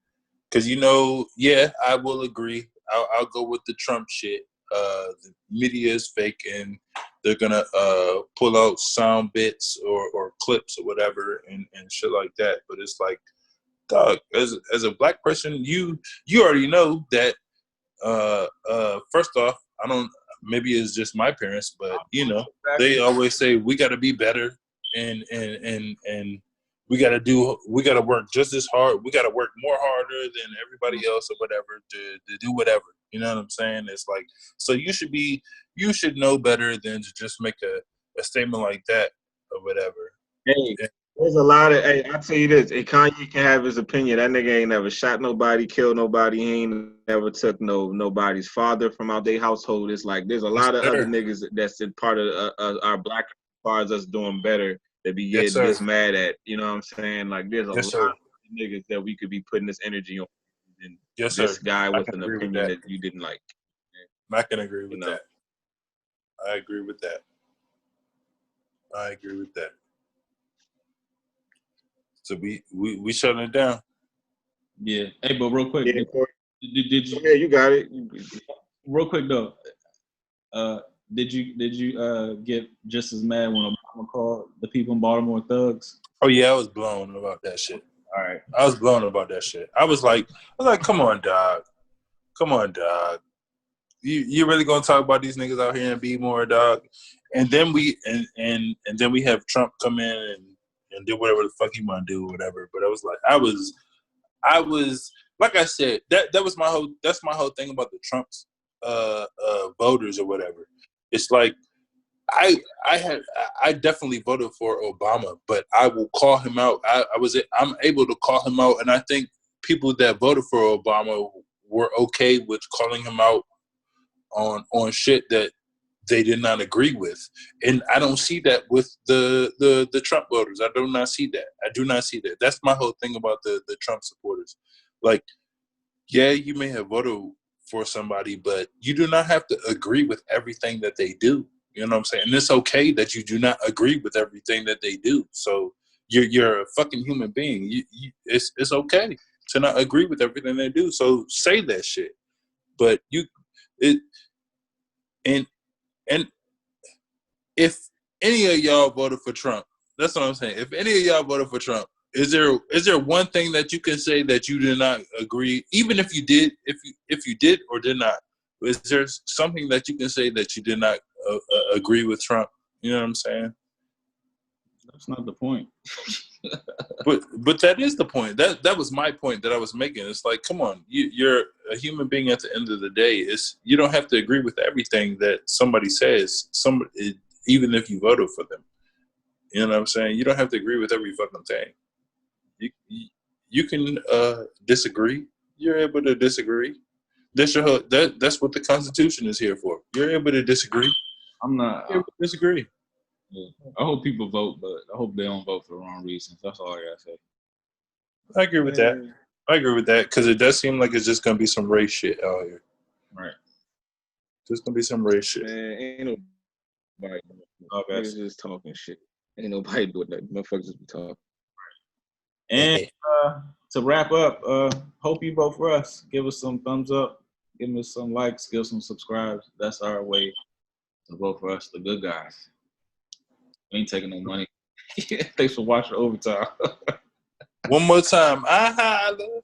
because I will agree. I'll go with the Trump shit. The media is fake and they're gonna pull out sound bits or clips or whatever and shit like that. But it's like, dog, as a black person, you already know that. First off, I don't. Maybe it's just my parents, but they always say we got to be better, and we got to work just as hard. We got to work more harder than everybody else or whatever to do whatever. You know what I'm saying? It's like, so you should know better than to just make a statement like that or whatever. Hey. There's a lot of, I'll tell you this, Kanye can have his opinion. That nigga ain't never shot nobody, killed nobody. He ain't never took nobody's father from out their household. It's like, there's a lot of other niggas that's in part of our black, as far as us doing better, that be getting this mad at. You know what I'm saying? Like, there's a lot of niggas that we could be putting this energy on. And this guy with an opinion that you didn't like. I can agree with that. I agree with that. So we shutting it down. Yeah. Hey, but real quick, did you? Yeah, you got it. Real quick though, did you get just as mad when Obama called the people in Baltimore thugs. Oh yeah, I was blown about that shit. All right, I was blown about that shit. I was like, come on, dog. You really gonna talk about these niggas out here and be more, dog? And then we and then we have Trump come in and do whatever the fuck he want to do, or whatever. But I was like, I was like I said, that's my whole thing about the Trump's voters or whatever. It's like I definitely voted for Obama, but I will call him out. I'm able to call him out, and I think people that voted for Obama were okay with calling him out on shit that they did not agree with. And I don't see that with the Trump voters. I do not see that. That's my whole thing about the Trump supporters. Like, yeah, you may have voted for somebody, but you do not have to agree with everything that they do. You know what I'm saying? And it's okay that you do not agree with everything that they do. So you're a fucking human being. It's okay to not agree with everything they do. So say that shit. But and if any of y'all voted for Trump, that's what I'm saying. If any of y'all voted for Trump, is there one thing that you can say that you did not agree, even if you did, if you did or did not? Is there something that you can say that you did not agree with Trump? You know what I'm saying? that's not the point. But that is the point. That was my point that I was making. It's like, come on, you're a human being at the end of the day. You don't have to agree with everything that somebody says. Even if you voted for them, you know what I'm saying. You don't have to agree with every fucking thing. You can disagree. You're able to disagree. That's what the Constitution is here for. You're able to disagree. I'm not. You're able to disagree. Yeah. I hope people vote, but I hope they don't vote for the wrong reasons. That's all I gotta say. I agree with that because it does seem like it's just gonna be some race shit out here. Right. There's gonna be some race shit. Man, ain't nobody. Niggas just talking shit. Ain't nobody doing that. Motherfuckers just be talking. And to wrap up, hope you vote for us. Give us some thumbs up. Give us some likes. Give us some subscribes. That's our way to vote for us, the good guys. We ain't taking no money. Thanks for watching Overtime. One more time. I holla.